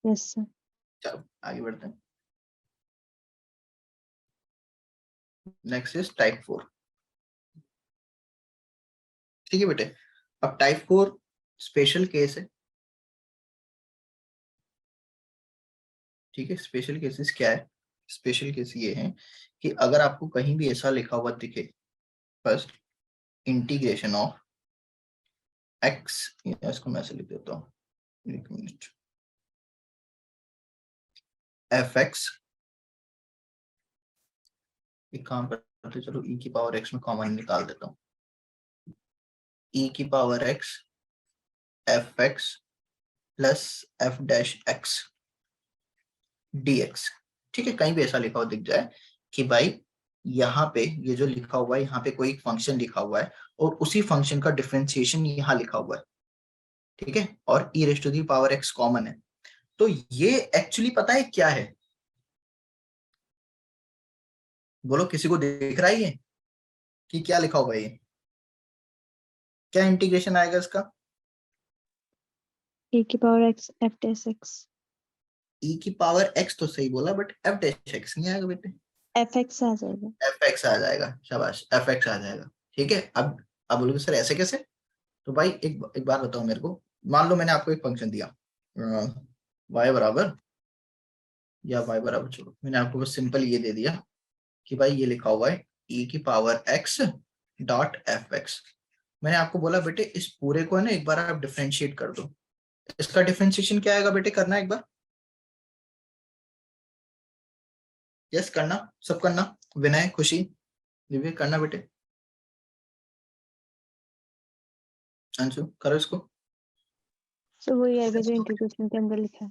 यस सर। चलो आगे बढ़ते हैं। नेक्स्ट इज टाइप 4, ठीक है बेटे। अब टाइप 4 स्पेशल केस है, ठीक है। स्पेशल केसेस क्या है, स्पेशल केस ये है कि अगर आपको कहीं भी ऐसा लिखा हुआ दिखे, फर्स्ट इंटीग्रेशन ऑफ एक्स, इसको मैं ऐसे लिख देता हूँ, एक मिनट, एफ एक्स, एक काम करते चलो, ई की पावर एक्स में कॉमन निकाल देता हूँ, ई की power x f x plus F dash x dx, ठीक है। कहीं भी ऐसा लिखा हुआ दिख जाए कि भाई यहाँ पे ये जो लिखा हुआ है, यहाँ पे कोई फंक्शन लिखा हुआ है और उसी फंक्शन का डिफरेंशिएशन यहाँ लिखा हुआ है, ठीक है, और e raise to the power x common है, तो ये एक्चुअली पता है क्या है, बोलो किसी को दिख रहा है ये कि क्या लिखा हुआ है ये, क्या इंटीग्रेशन आएगा इसका? ए की power x F dash x. e की पावर x तो सही बोला, बट f डैश x नहीं आएगा बेटे, एफ एक्स आ जाएगा। fx आ जाएगा। शाबाश, fx आ जाएगा। ठीक है। अब बोलोगे सर ऐसे कैसे? तो भाई एक बात बताओ मेरे को। मान लो मैंने आपको एक फंक्शन दिया y बराबर, या y बराबर छोड़ो, मैंने आपको बस सिंपल ये दे दिया कि भाई ये लिखा हुआ है e की power x dot f x. मैंने आपको बोला बेटे इस पूरे को है ना एक बार आप डिफरेंशिएट कर दो। इसका डिफरेंशिएशन क्या आएगा बेटे? करना एक बार, यस करना, सब करना। विनय, खुशी, दिव्य, करना बेटे। अंशु, करो इसको। सो वही आएगा जो इंटीग्रेशन के अंदर लिखा है।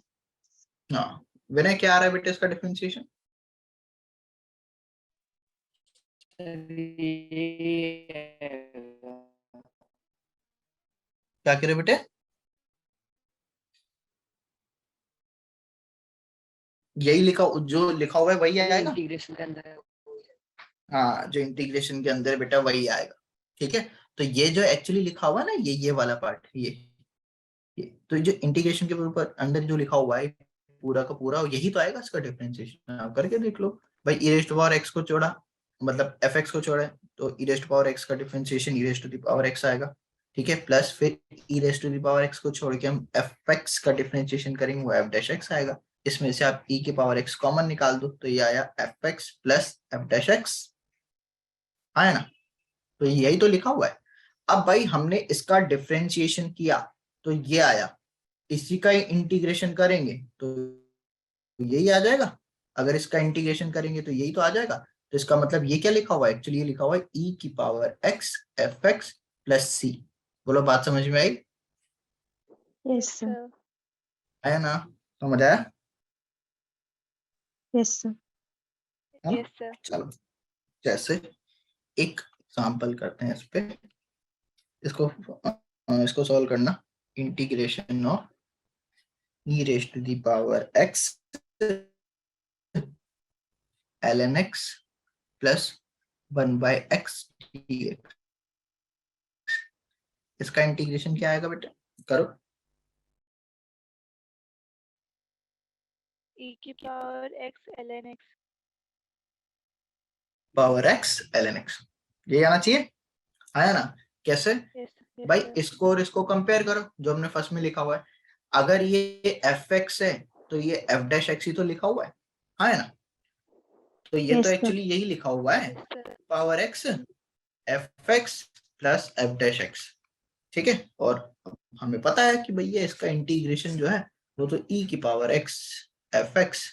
हाँ, विनय क्या आ रहा है बेटे इसका डिफरेंशिएशन? क्या करे बेटे? यही लिखा, जो लिखा हुआ है वही आएगा इंटीग्रेशन के अंदर है। हाँ, जो इंटीग्रेशन के अंदर बेटा वही आएगा। ठीक है। तो ये जो एक्चुअली लिखा हुआ है ना, ये वाला पार्ट, ये तो जो इंटीग्रेशन के ऊपर अंदर जो लिखा हुआ है पूरा का पूरा, यही तो आएगा इसका डिफरेंशिएशन। आप करके देख लो भाई। ई रेस्ट पावर एक्स को छोड़ा, मतलब एफ एक्स को छोड़ा, तो ई रेस्ट पावर एक्स का differentiation e rest to the power x आएगा। ठीक है। प्लस फिर e rest to the power x को छोड़ के हम एफ एक्स का डिफरेंशिएशन करेंगे, वो एफ डैश एक्स आएगा। इसमें से आप ई की पावर एक्स कॉमन निकाल दो, तो ये आया F x plus F dash x, आया ना? तो यही तो लिखा हुआ है। अब भाई हमने इसका डिफरेंशिएशन किया तो ये आया, इसी का इंटीग्रेशन करेंगे तो यही आ जाएगा। अगर इसका इंटीग्रेशन करेंगे तो यही तो आ जाएगा। तो इसका मतलब ये क्या लिखा हुआ है? एक्चुअली ये लिखा हुआ है e की power x f x plus C. बोलो, बात समझ में आई? Yes sir. sir. आया ना? समझ आया? Yes sir. है ना? Yes, sir. चलो, जैसे एक एग्जांपल करते हैं इस पे, इसको सॉल्व करना। Integration of e raise to the power x ln x plus 1/x dx। इसका इंटीग्रेशन क्या आएगा बेटा? करो। E की power x ln x. Power x ln x, ये आना चाहिए। आया ना? कैसे? Yes, yes, भाई sir. इसको और इसको कंपेयर करो, जो हमने फर्स्ट में लिखा हुआ है। अगर ये एफ एक्स है तो ये एफ डैश एक्स ही तो लिखा हुआ है। हाँ है ना? तो ये तो यस सर। एक्चुअली यही लिखा हुआ है, Yes, sir. Power x f x plus F dash x. ठीक है। और हमें पता है कि भैया इसका इंटीग्रेशन जो है वो तो e की power x f x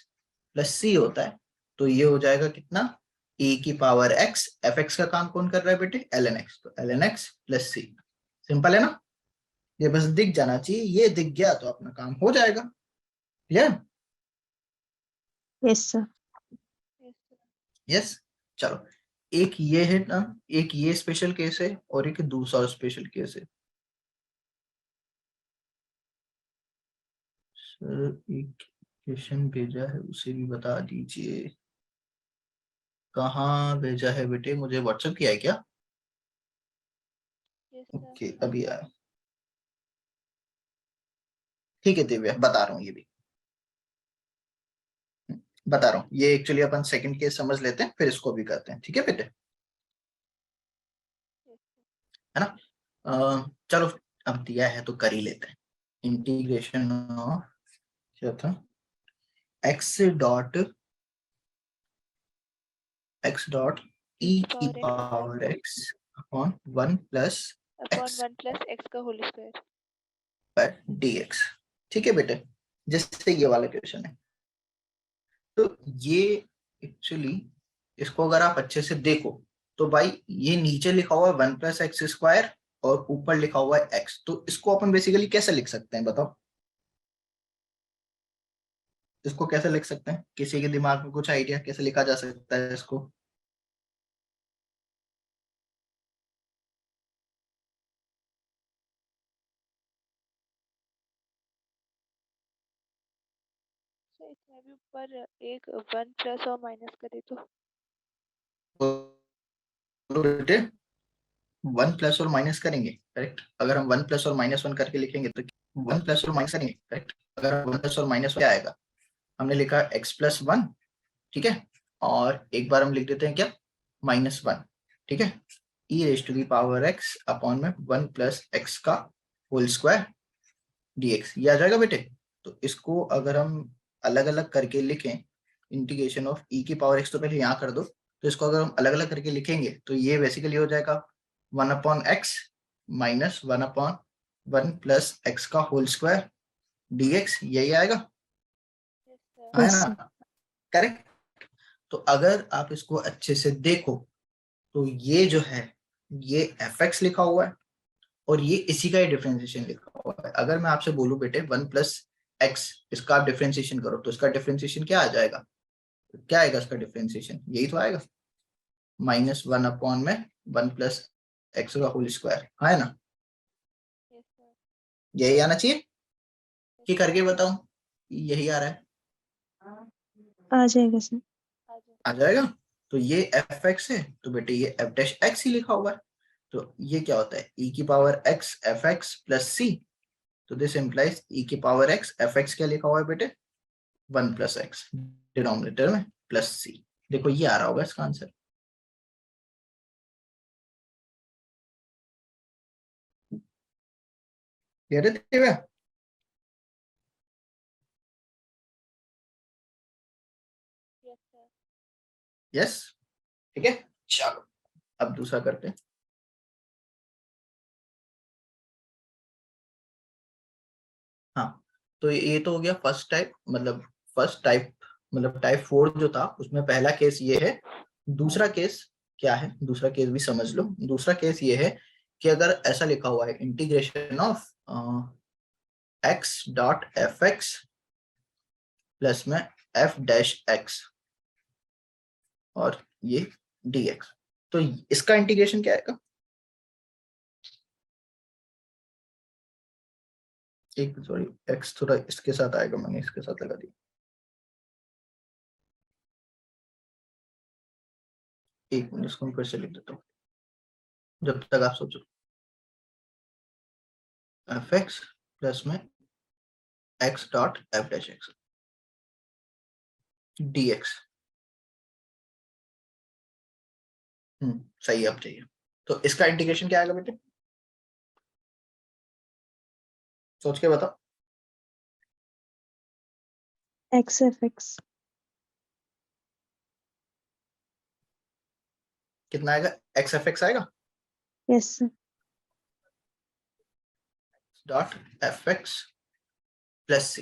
plus C होता है। तो ये हो जाएगा कितना? e की पावर x एफ एक्स का काम कौन कर रहा है बेटे? ln x, तो ln x प्लस सी। सिंपल है ना? ये बस दिख जाना चाहिए, ये दिख गया तो अपना काम हो जाएगा। Clear? Yes sir. Yes, sir. Yes. चलो, एक ये है ना, एक ये स्पेशल केस है और एक दूसरा स्पेशल केस है। सर एक क्वेश्चन भेजा है, उसे भी बता दीजिए। कहाँ भेजा है बेटे? मुझे व्हाट्सएप किया है क्या? Yes, sir. ओके, अभी आया। ठीक है दिव्या, बता रहा हूँ ये भी, बता रहा हूँ। ये एक्चुअली अपन सेकंड केस समझ लेते हैं, फिर इसको भी करते हैं। ठीक है बेटे? Yes, sir. है ना? चलो, अब दिया है तो कर ही लेते हैं। इंटीग्रेशन ऑफ क्या था? एक्स डॉट e की power x upon 1 plus Upon x 1 plus x का whole square. पर dx। ठीक है बेटे? जैसे ये वाला क्वेश्चन है, तो ये एक्चुअली इसको अगर आप अच्छे से देखो तो भाई ये नीचे लिखा हुआ है 1 प्लस एक्स स्क्वायर और ऊपर लिखा हुआ है x। तो इसको अपन बेसिकली कैसे लिख सकते हैं बताओ? इसको कैसे लिख सकते हैं? किसी के दिमाग में कुछ आइडिया कैसे लिखा जा सकता है इसको? So इसमें भी ऊपर एक 1 plus और minus करे तो तो बेटे 1 प्लस और माइनस करेंगे करेक्ट। अगर हम 1 प्लस और माइनस 1 करके लिखेंगे तो 1 प्लस और माइनस करेंगे, करेक्ट। अगर 1 प्लस और माइनस क्या आएगा, हमने लिखा x प्लस 1, ठीक है, और एक बार हम लिख देते हैं क्या, -1, ठीक है, e raise to the power x upon में 1 प्लस एक्स का होल स्क्वायर dx, ये आ जाएगा बेटे। तो इसको अगर हम अलग अलग करके लिखें, इंटीग्रेशन ऑफ e की पावर x तो पहले यहाँ कर दो, तो इसको अगर हम अलग अलग करके लिखेंगे तो ये बेसिकली हो जाएगा 1 upon x minus 1 upon 1 plus x का होल स्क्वायर dx, यही आएगा, Yes, sir. है Yes, ना, sir. करेक्ट। तो अगर आप इसको अच्छे से देखो तो ये जो है ये fx लिखा हुआ है और ये इसी का ही डिफरेंशिएशन लिखा हुआ है। अगर मैं आपसे बोलूं बेटे 1 प्लस एक्स, इसका आप डिफरेंशिएशन करो तो इसका डिफरेंशिएशन क्या आ जाएगा, क्या आएगा इसका डिफरेंशिएशन, यही तो आएगा, -1 अपॉन में 1 प्लस एक्स का होल स्क्वायर, है ना, Yes, sir. यही आना चाहिए कि Yes, करके sir. बताऊं, यही आ रहा है, आ जाएगा सर। आ जाएगा। तो ये एफ एक्स है तो बेटे ये एफ डैश एक्स ही लिखा हुआ है, तो ये क्या होता है e की power x f x plus C, तो दिस इम्प्लाइज e की पावर x एफ एक्स क्या लिखा हुआ है बेटे, 1 प्लस एक्स डिनोमिनेटर में प्लस सी, देखो ये आ रहा होगा इसका आंसर। क्लियर है दिव्या? Yes, sir. यस, ठीक है, चलो अब दूसरा करते हैं। हाँ, तो ये तो हो गया फर्स्ट टाइप, मतलब टाइप 4 जो था उसमें पहला केस ये है। दूसरा केस क्या है, दूसरा केस भी समझ लो। दूसरा केस ये है कि अगर ऐसा लिखा हुआ है integration of x dot f x plus में एफ डैश एक्स और ये डी एक्स, तो इसका इंटीग्रेशन क्या आएगा, एक सॉरी एक्स थोड़ा इसके साथ आएगा, मैंने इसके साथ लगा दिया, एक मिनट इसको मैं फिर से लिख देता हूँ जब तक आप सोचो। एफ एक्स प्लस में x dot F dash x D x, सही अब चाहिए, तो इसका इंटीग्रेशन क्या आएगा बेटे, सोच के बताओ। X f x. कितना आएगा, एक्स एफ एक्स आएगा yes sir. Dot f x plus C,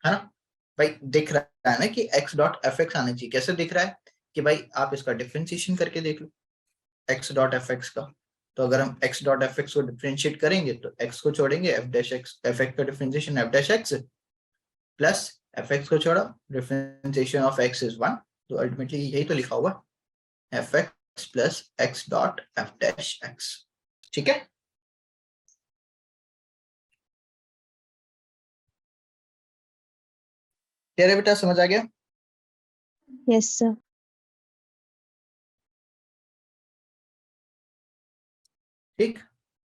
है ना भाई, दिख रहा है ना कि एक्स डॉट एफ एक्स आना चाहिए, कैसे दिख रहा है कि भाई आप इसका डिफरेंशिएशन करके देख लो एक्स डॉट एफ एक्स का, तो अगर हम एक्स डॉट एफ एक्स को डिफरेंशिएट करेंगे तो एक्स को छोड़ेंगे f dash x, f x का differentiation f dash x plus f x को छोड़ा डिफरेंशिएशन ऑफ एक्स इज 1, तो अल्टीमेटली यही तो लिखा हुआ F x plus x dot F dash x, ठीक है। क्या रे बेटा, समझ आ गया? Yes sir. ठीक,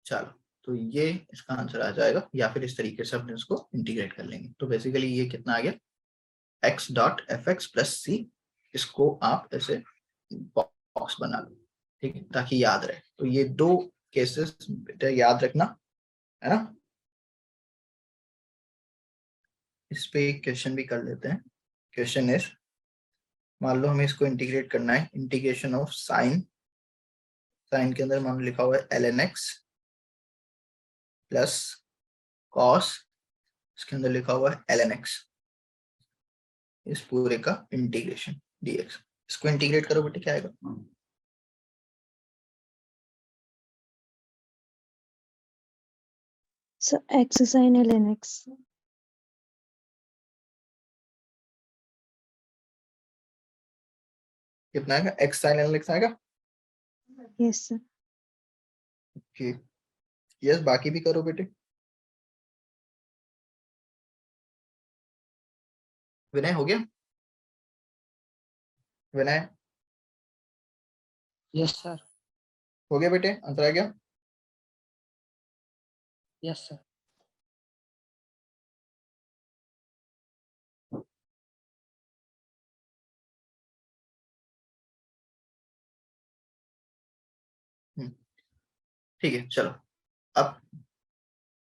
चलो, तो ये इसका आंसर आ जाएगा, या फिर इस तरीके से अपने इसको इंटीग्रेट कर लेंगे। तो बेसिकली ये कितना आ गया, x dot f x plus c, इसको आप ऐसे बॉक्स बना लो, ठीक है, ताकि याद रहे। तो ये दो केसेस बेटा याद रखना, है ना। इस पे एक क्वेश्चन भी कर लेते हैं। क्वेश्चन इज, मान लो हमें इसको इंटीग्रेट करना है, इंटीग्रेशन ऑफ साइन, साइन के अंदर मान लिखा हुआ है l n x plus cos, इसके अंदर लिखा हुआ है एल एन एक्स, इस पूरे का इंटीग्रेशन डीएक्स, इसको इंटीग्रेट करो बेटे क्या आएगा, sir x sine l n x. कितना आएगा, एक्स साइन एल एक्स आएगा, यस सर। ठीक, यस, बाकी भी करो बेटे। विनय हो गया, विनय यस सर। हो गया बेटे, आंसर आ गया। Yes sir. ठीक है चलो अब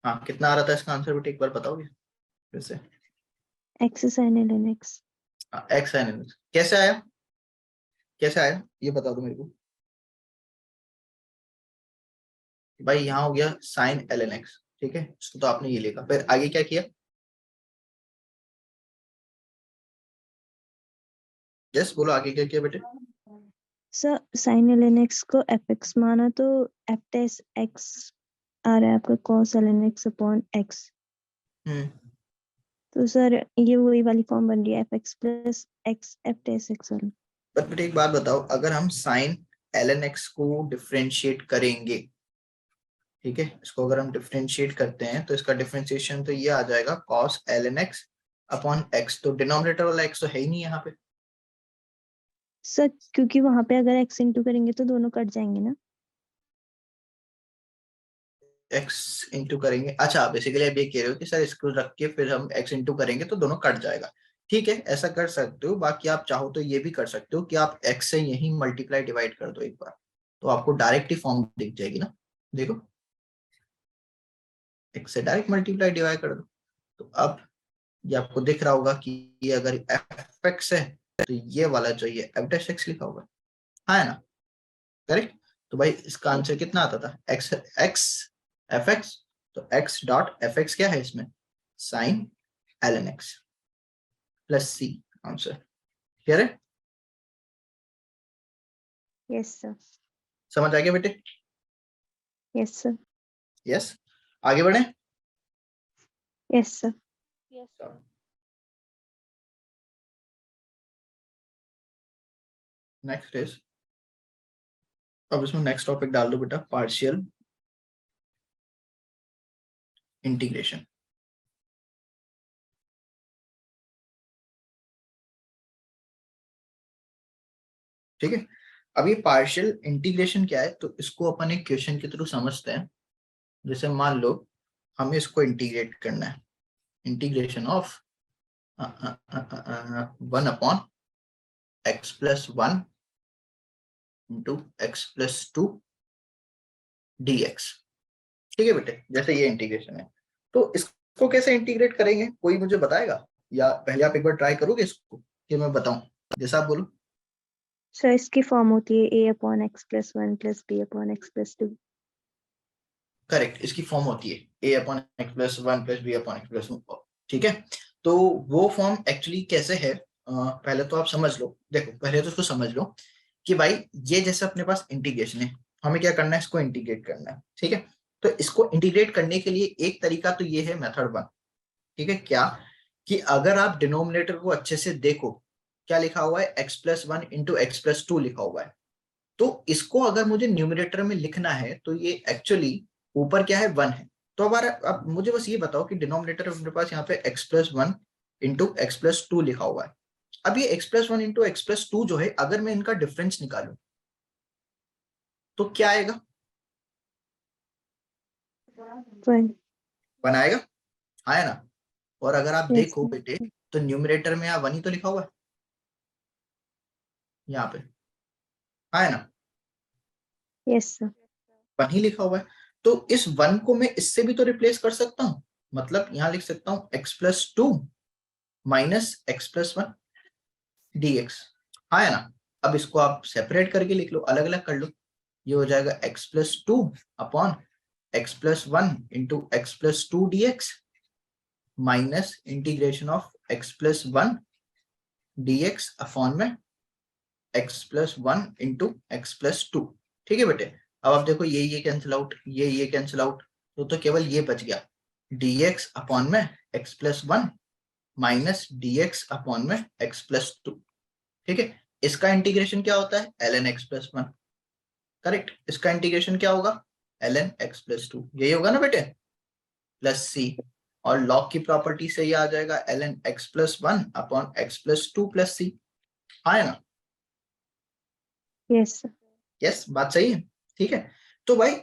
हाँ कितना आ रहा था इसका आंसर बेटे एक बार बताओगे फिर से? x sin ln x। X sine कैसे आया, कैसे आया ये बता दो मेरे को भाई। यहाँ हो गया साइन ln x, ठीक है इसको तो आपने ये लिखा, फिर आगे क्या किया? यस बोलो आगे क्या किया बेटे? सर sin ln x को fx माना तो f dash x आ रहा है आपका cos ln x upon x। तो सर ये वही वाली फॉर्म बन रही है fx plus x f dash x वाली। पर बेटे एक बात बताओ, अगर हम साइन ln x को डिफरेंशिएट करेंगे, ठीक है इसको अगर हम डिफरेंशिएट करते हैं तो इसका डिफरेंशिएशन तो ये आ जाएगा cos ln x upon x, तो डिनोमिनेटर वाला x तो है ही नहीं यहाँ पे। सर क्योंकि वहां पे अगर x इंटू करेंगे तो दोनों कट जाएंगे ना। x इंटू करेंगे, अच्छा बेसिकली आप ये कह रहे हो कि सर इसको रख के फिर हम x इंटू करेंगे तो दोनों कट जाएगा। ठीक है ऐसा कर सकते हो, बाकी आप चाहो तो ये भी कर सकते हो कि आप x से यही मल्टीप्लाई डिवाइड कर दो एक बार, तो आपको डायरेक्ट ही फॉर्म दिख जाएगी ना। देखो x से डायरेक्ट मल्टीप्लाई डिवाइड कर दो, तो अब ये आपको दिख रहा होगा कि ये अगर fx है तो ये वाला जो ये f डैश x लिखा होगा, हाँ है ना, करेक्ट। तो भाई इसका आंसर कितना आता था x x fx, तो x डॉट fx क्या है इसमें sine ln x plus c, answer clear है? Yes sir. समझ आ गया बेटे? Yes sir. यस आगे बढ़े। Yes sir. Yes. Next is, अब इसमें नेक्स्ट टॉपिक डाल दो बेटा, पार्शियल इंटीग्रेशन। ठीक है अब ये पार्शियल इंटीग्रेशन क्या है, तो इसको अपन एक क्वेश्चन के थ्रू समझते हैं। जैसे मान लो हमें इसको इंटीग्रेट करना है, integration of 1 upon x plus 1 into x plus 2 dx। ठीक है बेटे, जैसे ये इंटीग्रेशन है तो इसको कैसे इंटीग्रेट करेंगे, कोई मुझे बताएगा, या पहले आप एक बार ट्राई करोगे इसको कि मैं बताऊं, जैसा आप बोलो। सर इसकी फॉर्म होती है a upon x plus 1 plus b upon x plus 2। Correct, इसकी फॉर्म होती है a upon x plus 1 plus b upon x plus 2। ठीक है तो वो फॉर्म एक्चुअली कैसे है, पहले तो आप समझ लो, देखो पहले तो उसको समझ लो कि भाई ये जैसे अपने पास इंटीग्रेशन है, हमें क्या करना है इसको इंटीग्रेट करना है। ठीक है तो इसको इंटीग्रेट करने के लिए एक तरीका तो ये है मेथड 1। ठीक है क्या, कि अगर आप डिनोमिनेटर को अच्छे से देखो, क्या लिखा हुआ है x plus 1 into x plus 2 लिखा हुआ है, तो इसको अगर मुझे न्यूमिनेटर में लिखना है तो ये एक्चुअली ऊपर क्या है 1 है। तो अब मुझे बस ये बताओ कि डिनोमिनेटर मेरे पास यहाँ पे x plus 1 into x plus 2 लिखा हुआ है। अब ये x plus 1 into x plus 2 जो है, अगर मैं इनका डिफरेंस निकालूं तो क्या आएगा, 1। 1 आएगा, आया ना। और अगर आप यस देखो बेटे तो न्यूमिनेटर में यहाँ 1 ही तो लिखा हुआ है यहाँ पे, आया ना, यस सर। 1 ही लिखा हुआ है। तो इस 1 को मैं इससे भी तो रिप्लेस कर सकता हूँ, मतलब यहाँ लिख सकता हूँ x plus 2 minus x plus 1 dx, आया ना। अब इसको आप सेपरेट करके लिख लो, अलग अलग कर लो, ये हो जाएगा x plus 2 upon x plus 1 into x plus 2 dx minus integration of x plus 1 dx upon में x plus 1 into x plus 2। ठीक है बेटे, अब आप देखो ये कैंसिल आउट, ये कैंसिल आउट, तो केवल ये बच गया dx अपॉन में x plus 1 minus dx upon में x प्लस 2। ठीक है इसका इंटीग्रेशन क्या होता है ln x प्लस 1, करेक्ट। इसका इंटीग्रेशन क्या होगा ln x प्लस 2, यही होगा ना बेटे, प्लस c, और लॉग की प्रॉपर्टी से ये आ जाएगा ln x plus 1 upon x plus 2 plus c, आया ना। Yes sir. यस बात सही है। ठीक है तो भाई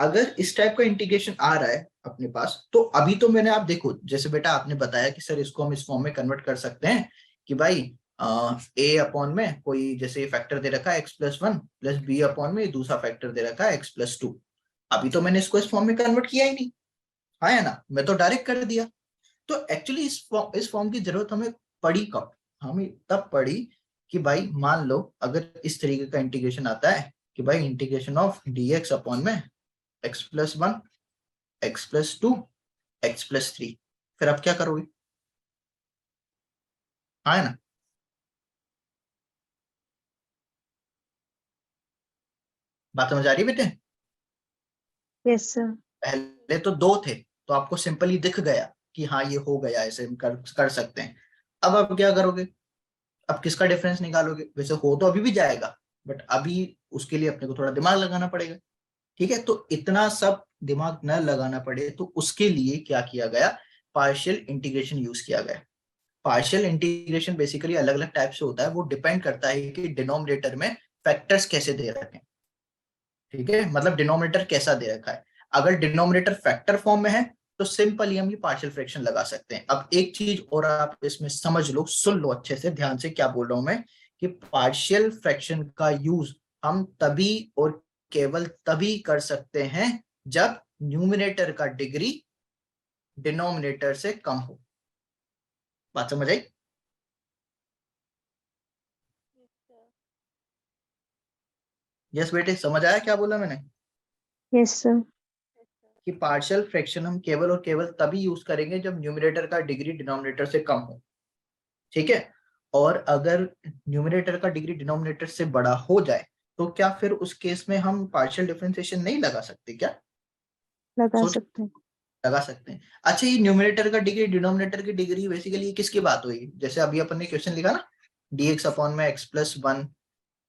अगर इस टाइप का इंटीग्रेशन आ रहा है अपने पास, तो अभी तो मैंने, आप देखो जैसे बेटा आपने बताया कि सर इसको हम इस फॉर्म में कन्वर्ट कर सकते हैं कि भाई ए अपॉन में कोई जैसे फैक्टर दे रखा है x plus one plus b upon में दूसरा फैक्टर दे रखा है एक्स प्लस टू। अभी तो मैंने इसको इस फॉर्म में कन्वर्ट किया ही नहीं, हाँ है ना, मैं तो डायरेक्ट कर दिया। तो एक्चुअली इस फॉर्म की जरूरत हमें पड़ी कब? हमें तब पड़ी कि भाई मान लो अगर इस तरीके का इंटीग्रेशन आता है कि भाई integration of d x upon में x plus one x plus two x plus three, फिर आप क्या करोगे? हाँ है ना। बात समझ आ रही है बेटे? Yes sir. पहले तो दो थे तो आपको सिंपली दिख गया कि हाँ ये हो गया, ऐसे हम कर सकते हैं। अब आप क्या करोगे? अब किसका डिफरेंस निकालोगे? वैसे हो तो अभी भी जाएगा, बट अभी उसके लिए अपने को थोड़ा दिमाग लगाना पड़ेगा। ठीक है, तो इतना सब दिमाग न लगाना पड़े तो उसके लिए क्या किया गया, पार्शियल इंटीग्रेशन यूज किया गया। पार्शियल इंटीग्रेशन बेसिकली अलग अलग टाइप से होता है, वो डिपेंड करता है कि डिनोमिनेटर में फैक्टर्स कैसे दे रखे हैं। ठीक है, मतलब डिनोमिनेटर कैसा दे रखा है। अगर डिनोमिनेटर फैक्टर फॉर्म में है तो सिंपली हम ये पार्शियल फ्रैक्शन लगा सकते हैं। अब एक चीज और आप इसमें समझ लो, सुन लो अच्छे से ध्यान से क्या बोल रहा हूं मैं, कि पार्शियल फ्रैक्शन का यूज हम तभी और केवल तभी कर सकते हैं जब न्यूमिनेटर का डिग्री डिनोमिनेटर से कम हो। बात समझ आई? यस बेटे, समझ आया क्या बोला मैंने? Yes sir. कि पार्शियल फ्रैक्शन हम केवल और केवल तभी यूज करेंगे जब न्यूमिनेटर का डिग्री डिनोमिनेटर से कम हो। ठीक है, और अगर न्यूमिनेटर का डिग्री डिनोमिनेटर से बड़ा हो जाए तो क्या फिर उस केस में हम पार्शियल डिफरेंशिएशन नहीं लगा सकते क्या? लगा सोच, सकते हैं। लगा सकते हैं। अच्छा, ये न्यूमिनेटर का डिग्री डिनोमिनेटर की डिग्री बेसिकली किसकी बात हुई? जैसे अभी अपन ने क्वेश्चन लिखा ना, dx अपॉन में x plus one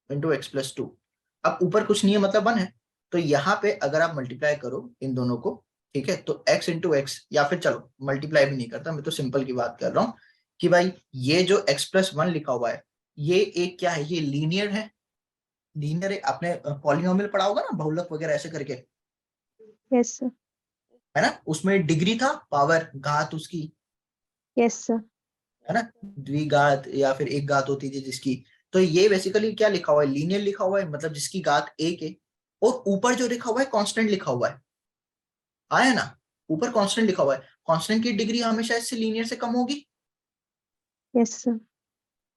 into x plus to. अब ऊपर कुछ नहीं है मतलब वन है, तो यहाँ पे अगर आप मल्टीप्लाई करो इन दोनों को, ठीक है, तो x इंटू एक्स, या फिर चलो मल्टीप्लाई भी नहीं करता मैं तो सिंपल की बात कर रहा हूँ कि भाई ये जो x प्लस वन लिखा हुआ है ये एक क्या है, ये लीनियर है। लीनियर है, आपने पॉलिनोमियल पढ़ा होगा ना, बहुलक वगैरह ऐसे करके, यस सर। है ना, उसमें डिग्री था, पावर घात उसकी, यस सर। है ना, द्विघात या फिर एक घात होती थी जिसकी। तो ये बेसिकली क्या लिखा हुआ है, लीनियर लिखा हुआ है, मतलब जिसकी घात एक है, और ऊपर जो लिखा हुआ है कांस्टेंट लिखा हुआ है, आया ना, ऊपर कांस्टेंट लिखा हुआ है। कांस्टेंट की डिग्री हमेशा इससे लीनियर से कम होगी, यस सर।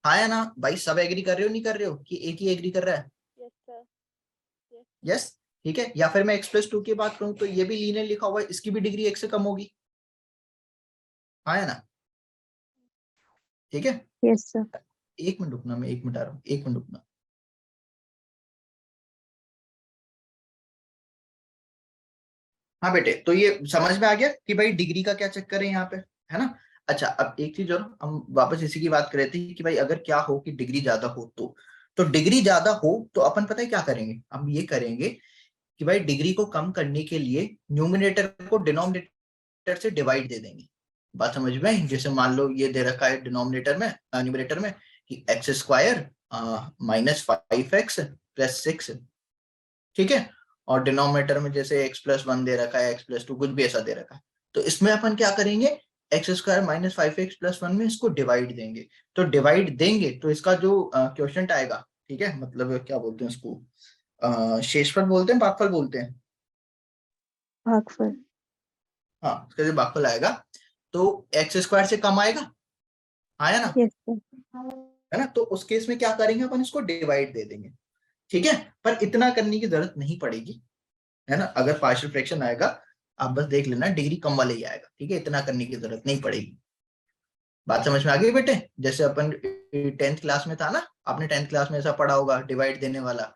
आया ना भाई? सब एग्री कर रहे हो नहीं कर रहे हो कि एक ही एग्री कर रहा है? यस, ठीक है। या फिर मैं एक्स प्लस टू की बात करूं तो ये भी लीनियर लिखा हुआ है, इसकी भी डिग्री एक से कम होगी, आया ना? ठीक है, यस सर। एक मिनट रुकना, मैं एक मिनट आ रहा हूँ, एक मिनट रुकना। हाँ बेटे, तो ये समझ में आ गया कि भाई डिग्री का क्या चक्कर है यहाँ पे, है ना? अच्छा, अब एक चीज और, हम वापस इसी की बात कर रहे थे कि भाई अगर क्या हो कि डिग्री ज्यादा हो तो डिग्री ज्यादा हो तो अपन पता है क्या करेंगे, हम ये करेंगे कि भाई डिग्री को कम करने के लिए न्यूमिनेटर को डिनोमिनेटर से डिवाइड दे देंगे। बात समझ में आई? जैसे मान लो ये दे रखा है डिनोमिनेटर में, न्यूमिनेटर में कि x square minus five x plus six, ठीक है, और डिनोमिनेटर में जैसे एक्स प्लस वन दे रखा है, एक्स प्लस टू, कुछ भी ऐसा दे रखा है, तो इसमें अपन क्या करेंगे, x square minus five x plus one में इसको डिवाइड देंगे। तो डिवाइड देंगे तो इसका जो क्वेश्चन आएगा, ठीक है, मतलब क्या बोलते हैं उसको, शेषफल बोलते हैं, भागफल बोलते हैं, भागफल। हाँ, इसका जो भागफल आएगा तो एक्स स्क्वायर से कम आएगा, आया ना, यस सर। है ना? तो उस केस में क्या करेंगे अपन, इसको डिवाइड दे देंगे। ठीक है, पर इतना करने की जरूरत नहीं पड़ेगी, है ना? अगर पार्शियल फ्रैक्शन आएगा आप बस देख लेना डिग्री कम वाले ही आएगा, ठीक है, इतना करने की जरूरत नहीं पड़ेगी। बात समझ में आ गई बेटे? जैसे अपन टेंथ क्लास में था ना, आपने टेंथ क्लास में ऐसा पढ़ा होगा डिवाइड देने वाला,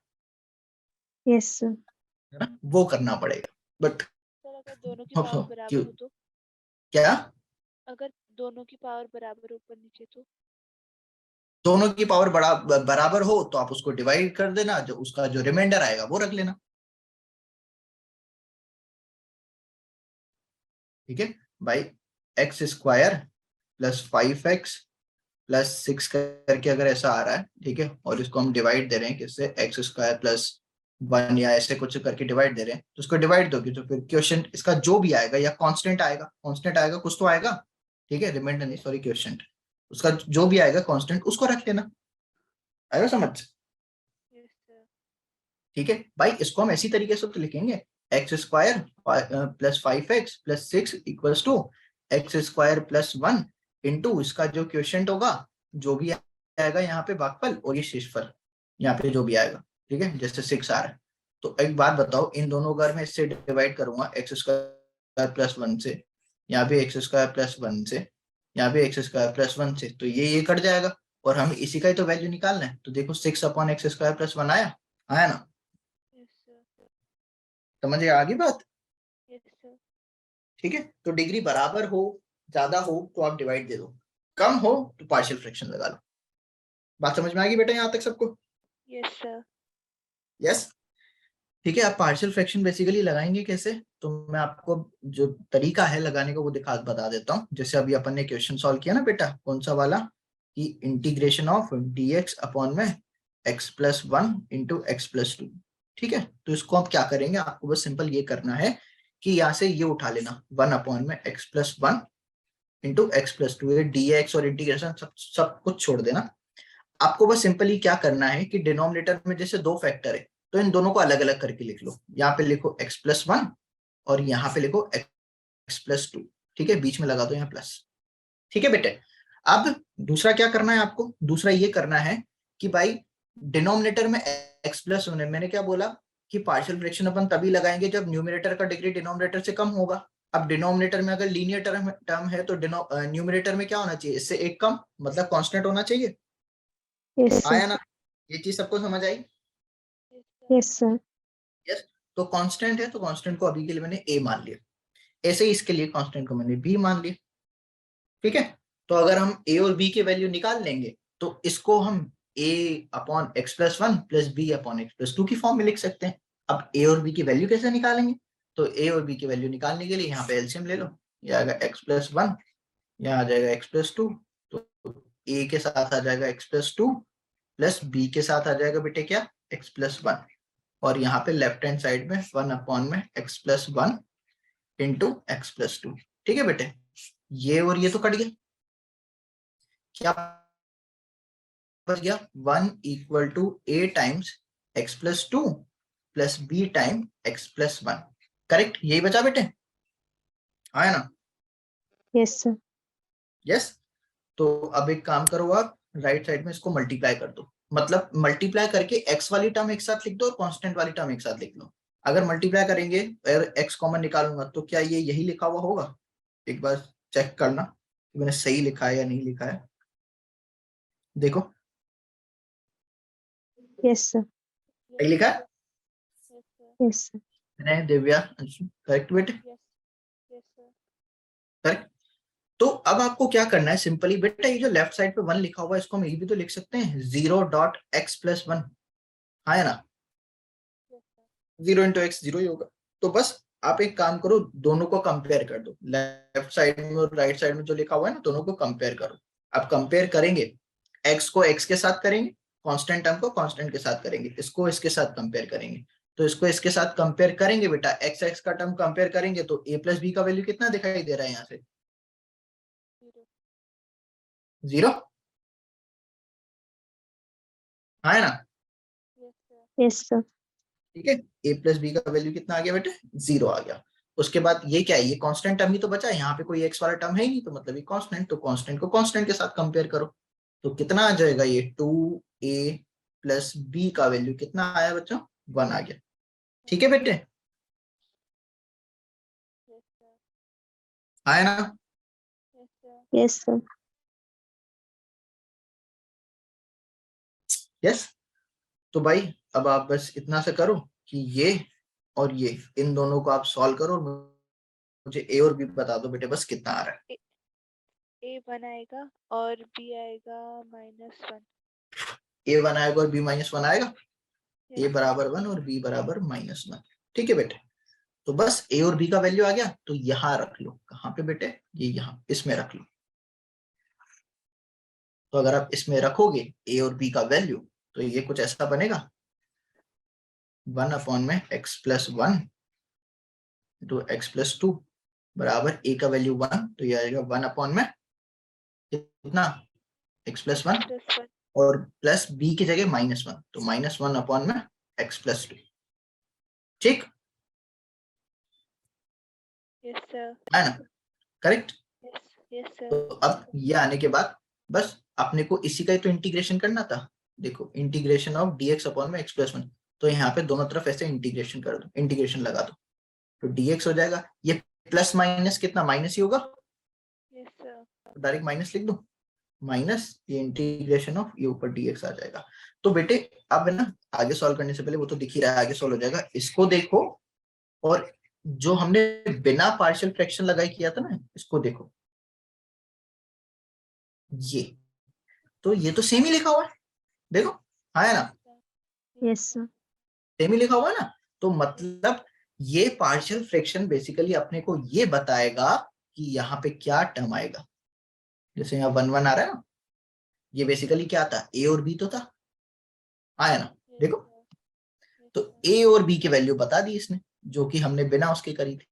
यस सर। है ना, वो करना पड़ेगा। बट सर अगर दोनों की पावर बराबर हो तो? क्या? अगर दोनों की पावर बराबर ऊपर नीचे तो? दोनों की पावर बराबर हो तो आप उसको डिवाइड कर देना, जो उसका जो रिमाइंडर आएगा वो रख लेना। ठीक है भाई, x square plus five x plus six करके अगर ऐसा आ रहा है, ठीक है, और इसको हम डिवाइड दे रहे हैं किससे, एक्स स्क्वायर प्लस 1 या ऐसे कुछ करके डिवाइड दे रहे हैं तो उसको डिवाइड दोगे तो फिर क्वेश्चन इसका जो भी आएगा या कांस्टेंट आएगा कुछ तो आएगा, ठीक है, रिमाइंडर नहीं सॉरी क्वेश्चन, उसका जो भी आएगा कांस्टेंट उसको रख लेना। आएगा समझ? Yes, sir. ठीक है भाई, इसको हम ऐसी तरीके से तो लिखेंगे x square plus 5x plus 6 equals to x square plus 1 into इसका जो क्वेश्चन होगा जो भी आएगा यहाँ पे भागफल और ये शेषफल यहाँ पे जो भी आएगा, ठीक है, जैसे 6 आ रहा है। तो एक बात बताओ, इन दोनों अगर मैं इससे डिवाइड करूंगा एक्स स्क्वायर प्लस 1 से, यहाँ पे एक्स स्क्वायर प्लस 1 से, यहाँ पे एक्स स्क्वायर प्लस 1 से, तो ये कट जाएगा और हमें इसी का ही तो वैल्यू निकालना है। तो देखो 6 अपॉन एक्स स्क्वायर प्लस 1 आया, आया ना? Yes, sir. समझिए आगे बात, Yes, sir. ठीक है। तो डिग्री बराबर हो ज्यादा हो तो आप डिवाइड दे दो, कम हो तो पार्शियल फ्रैक्शन लगा लो। बात समझ में आ गई बेटा यहाँ तक सबको? Yes, sir. यस, ठीक है। आप पार्शियल फ्रैक्शन बेसिकली लगाएंगे कैसे, तो मैं आपको जो तरीका है लगाने का वो बता देता हूँ। जैसे अभी अपन ने क्वेश्चन सॉल्व किया ना बेटा, कौन सा वाला, कि इंटीग्रेशन ऑफ dx अपॉन में x plus 1 into x plus 2, ठीक है। तो इसको आप क्या करेंगे, आपको बस सिंपल ये करना है कि यहाँ से ये उठा लेना 1 अपॉन में x plus 1 into x plus 2, ये dx और इंटीग्रेशन सब कुछ छोड़ देना। आपको बस सिंपली क्या करना है कि डिनोमिनेटर में जैसे दो फैक्टर है तो इन दोनों को अलग अलग करके लिख लो। यहाँ पे लिखो x प्लस 1 और यहाँ पे लिखो x प्लस 2, ठीक है, बीच में लगा दो यहाँ प्लस, ठीक है बेटे। अब दूसरा क्या करना है आपको, दूसरा ये करना है कि भाई डिनोमिनेटर में x प्लस 1 है, मैंने क्या बोला कि पार्शियल फ्रैक्शन अपन तभी लगाएंगे जब न्यूमरेटर का डिग्री डिनोमिनेटर से कम होगा। अब डिनोमिनेटर में अगर लीनियर टर्म है तो न्यूमरेटर में क्या होना चाहिए, इससे एक कम, मतलब कांस्टेंट होना चाहिए। Yes, sir. आया ना? ये चीज सबको समझ आई? Yes, sir. Yes, sir. Yes. तो कांस्टेंट है तो कांस्टेंट को अभी के लिए मैंने a मान लिया, ऐसे ही इसके लिए कांस्टेंट को मैंने b मान लिया, ठीक है। तो अगर हम a और b के वैल्यू निकाल लेंगे तो इसको हम a upon x plus 1 plus b upon x plus 2 की फॉर्म में लिख सकते हैं। अब a और b की वैल्यू कैसे निकालेंगे, तो a और b की वैल्यू निकालने के लिए यहाँ पे एलसीएम ले लो, ये आएगा एक्स प्लस 1, यहाँ आ जाएगा एक्स प्लस 2, तो a के साथ आ जाएगा एक्स प्लस 2 प्लस बी के साथ आ जाएगा बेटे क्या, एक्स प्लस 1, और यहाँ पे लेफ्ट हैंड साइड में 1 अपॉन में x plus 1 into x plus 2, ठीक है बेटे। ये और ये तो कट गया, क्या बच गया, 1 equal to a times x plus 2 plus b time x plus 1, correct, यही बचा बेटे, आया ना? Yes, sir. यस। तो अब एक काम करो, आप राइट साइड में इसको मल्टीप्लाई कर दो, मतलब मल्टीप्लाई करके एक्स वाली टर्म एक साथ लिख दो और कांस्टेंट वाली टर्म एक साथ लिख लो। अगर मल्टीप्लाई करेंगे और एक्स कॉमन निकालूंगा तो क्या ये यही लिखा हुआ होगा, एक बार चेक करना कि मैंने सही लिखा है या नहीं लिखा है, देखो Yes, sir. सही लिखा है Yes, sir. Yes, sir. मैंने, दिव्या, अंशु, करेक्ट बेटे, Yes. Yes, sir. करेक्ट। तो अब आपको क्या करना है, सिंपली बेटा ये जो लेफ्ट साइड पे 1 लिखा हुआ है इसको हम ये भी तो लिख सकते हैं 0.x प्लस 1, है ना, Yes, sir. 0 इंटू एक्स 0 ही होगा। तो बस आप एक काम करो, दोनों को कंपेयर कर दो, लेफ्ट साइड में और राइट साइड में जो लिखा हुआ है ना दोनों को कंपेयर करो। आप कंपेयर करेंगे, एक्स को एक्स के साथ करेंगे, कांस्टेंट टर्म को कांस्टेंट के साथ करेंगे, इसको इसके साथ कंपेयर करेंगे। तो इसको इसके साथ कंपेयर करेंगे बेटा, एक्स एक्स का टर्म कंपेयर करेंगे तो a प्लस बी का वैल्यू कितना दिखाई दे रहा है यहाँ से, 0. 0, है ना? Yes, sir. Yes, sir. ठीक है, a प्लस बी का वैल्यू कितना आ गया बेटे, 0 आ गया। उसके बाद ये क्या है, ये कांस्टेंट टर्म ही तो बचा है, यहाँ पे कोई एक्स वाला टर्म है ही नहीं, तो मतलब ये कांस्टेंट, तो कांस्टेंट को कांस्टेंट के साथ कंपेयर करो तो कितना आ जाएगा, ये 2a प्लस बी का वैल्यू कितना आया बच्चों, 1 आ गया, ठीक है बेटे, Yes, sir. आया ना? Yes, sir. Yes, sir. Yes. तो भाई अब आप बस इतना सा करो कि ये और ये इन दोनों को आप सॉल्व करो और मुझे a और b बता दो बेटे बस कितना आ रहा है। A 1 आएगा और B आएगा -1. a 1 आएगा और b -1 आएगा, Yes, a sir. बराबर 1 और b बराबर -1, ठीक है बेटे। तो बस a और b का वैल्यू आ गया तो यहाँ रख लो, कहाँ पे बेटे, ये यहाँ इसमें रख लो। तो अगर आप इसमें रखोगे a और b का वैल्यू तो ये कुछ ऐसा बनेगा, 1 अपॉन में x plus 1 into x plus 2 बराबर a का वैल्यू 1, तो ये आएगा 1 अपॉन में कितना x प्लस 1 +1 और प्लस b की जगह -1, तो -1 अपॉन में x प्लस 2। ठीक yes sir है ना, करेक्ट। yes sir तो अब ये आने के बाद बस अपने को इसी का ही तो इंटीग्रेशन करना था। देखो इंटीग्रेशन ऑफ dx अपॉन में x प्लस 1, तो यहाँ पे दोनों तरफ ऐसे इंटीग्रेशन कर दो, इंटीग्रेशन लगा दो, तो dx हो जाएगा, ये प्लस माइनस कितना माइनस ही होगा, yes sir डायरेक्ट माइनस लिख दो, माइनस ये इंटीग्रेशन ऑफ ये ऊपर dx आ जाएगा। तो बेटे अब है ना, आगे सॉल्व करने से पहले वो तो दिख ही रहा है, आगे सॉल्व हो जाएगा, इसको देखो और जो हमने बिना पार्शियल फ्रैक्शन लगाई किया था ना, इसको देखो, ये तो ये तो सेम ही लिखा हुआ है, देखो हाँ है ना, यस सर। सेम ही लिखा हुआ है ना। तो मतलब ये पार्शियल फ्रैक्शन बेसिकली अपने को ये बताएगा कि यहाँ पे क्या टर्म आएगा। जैसे यहाँ 1 1 आ रहा है ना, ये बेसिकली क्या था, ए और बी तो था, आया ना, देखो तो ए और बी की वैल्यू बता दी इसने, जो कि हमने बिना उसके करी थी।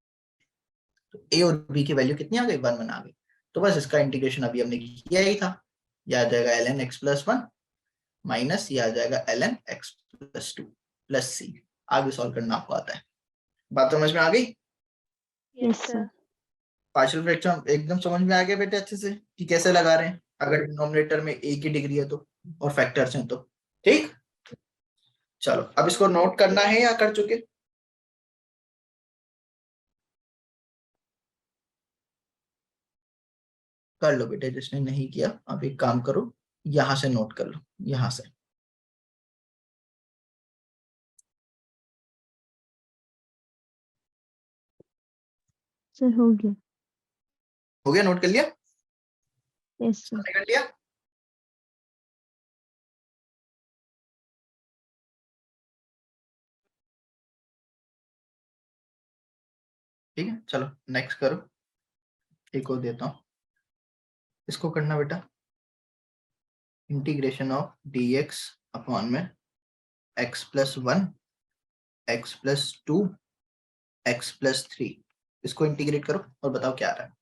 तो ए और बी की वैल्यू कितनी आ गई, 1 1 आ गई। तो बस इसका इंटीग्रेशन अभी हमने किया ही था, यह आ जाएगा ln x प्लस 1 माइनस ये आ जाएगा ln x प्लस 2 प्लस सी। आगे सॉल्व करना आपको आता है, बात समझ में आ गई। yes sir पार्शियल फ्रैक्शन एकदम समझ में आ गया बेटे अच्छे से कि कैसे लगा रहे हैं, अगर डिनोमिनेटर में ए की डिग्री है तो और फैक्टर्स हैं तो। ठीक, चलो अब इसको नोट करना है या कर चुके, कर लो बेटे, जिसने नहीं किया अब एक काम करो, यहां से नोट कर लो, यहां से। सर हो गया। हो गया, नोट कर लिया, यस सर। कर लिया। ठीक है, चलो नेक्स्ट करो, एक और देता हूं, इसको करना बेटा, इंटीग्रेशन ऑफ dx अपॉन में x plus 1 x plus 2 x plus 3, इसको इंटीग्रेट करो और बताओ क्या आ रहा है।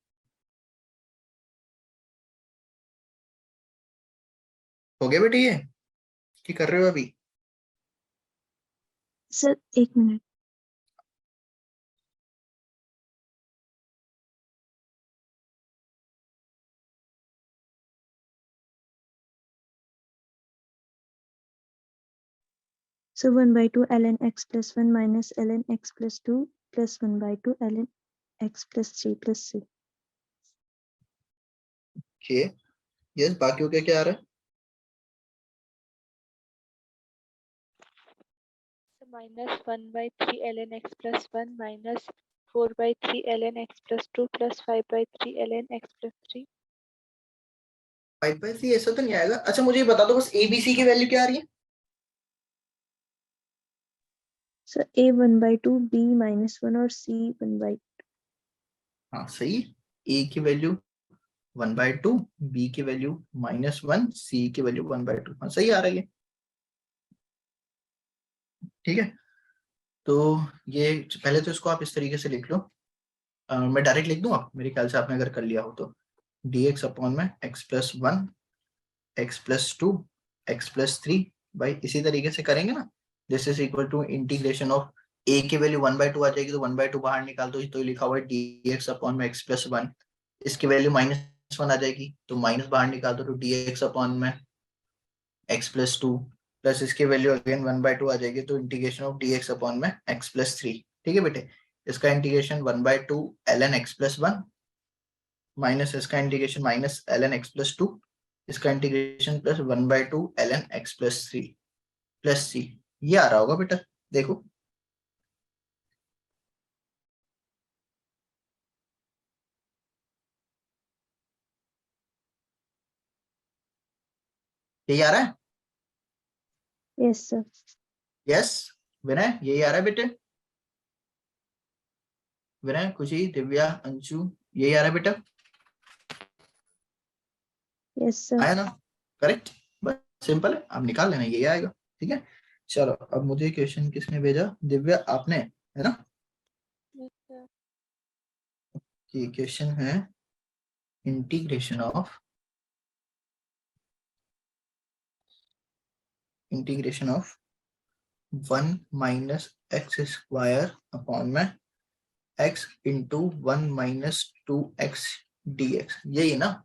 हो गया बेटे ये, कि कर रहे हो अभी। सर एक minute. So 1/2 ln x plus 1 minus ln x plus 2 plus 1/2 ln x plus 3 plus c. Okay, yes, बाकी क्या क्या आ रहा है। so -1/3 ln x plus 1 minus 4/3 ln x plus 2 plus 5/3 ln x plus 3 5/3 ऐसा तो नहीं आएगा। अच्छा मुझे ये बता दो बस ए बी सी की वैल्यू क्या आ रही है। So a 1/2 b minus 1 और c 1/2. हाँ सही, ए की वैल्यू 1/2, बी की वैल्यू -1, सी की वैल्यू 1/2, हाँ सही आ रही है। ठीक है, तो ये पहले तो इसको आप इस तरीके से लिख लो, मैं डायरेक्ट लिख दूं, आप मेरे ख्याल से आपने अगर कर लिया हो तो, dx अपॉन में x plus 1 x plus 2 x plus 3, भाई इसी तरीके से करेंगे ना, this is equal to integration of a की वैल्यू 1/2 आ जाएगी, तो 1/2 बाहर निकाल दो, तो लिखा हुआ है dx अपॉन में x प्लस 1, इसकी वैल्यू -1 आ जाएगी, तो माइनस बाहर निकाल दो, तो dx अपॉन में x प्लस 2 प्लस इसकी वैल्यू अगेन 1/2 आ जाएगी, तो इंटीग्रेशन ऑफ dx अपॉन में x प्लस 3। ठीक है बेटे, इसका integration 1/2 ln x plus 1 minus इसका integration minus ln x plus 2, इसका integration plus 1/2 ln x plus 3 plus c। ये आ रहा होगा बेटा, देखो यही आ रहा है। Yes sir. यस विनय, यही आ रहा है बेटे, विनय, खुशी, दिव्या, अंशु, यही आ रहा है बेटा, Yes sir. आया ना, करेक्ट, बस सिंपल है, आप निकाल लेना, यही आएगा। ठीक है, चलो अब मुझे क्वेश्चन किसने भेजा, दिव्या आपने, है ना? Yes, sir. ये क्वेश्चन है integration of one minus x square upon में एक्स इंटू 1 - 2x dx, यही ना?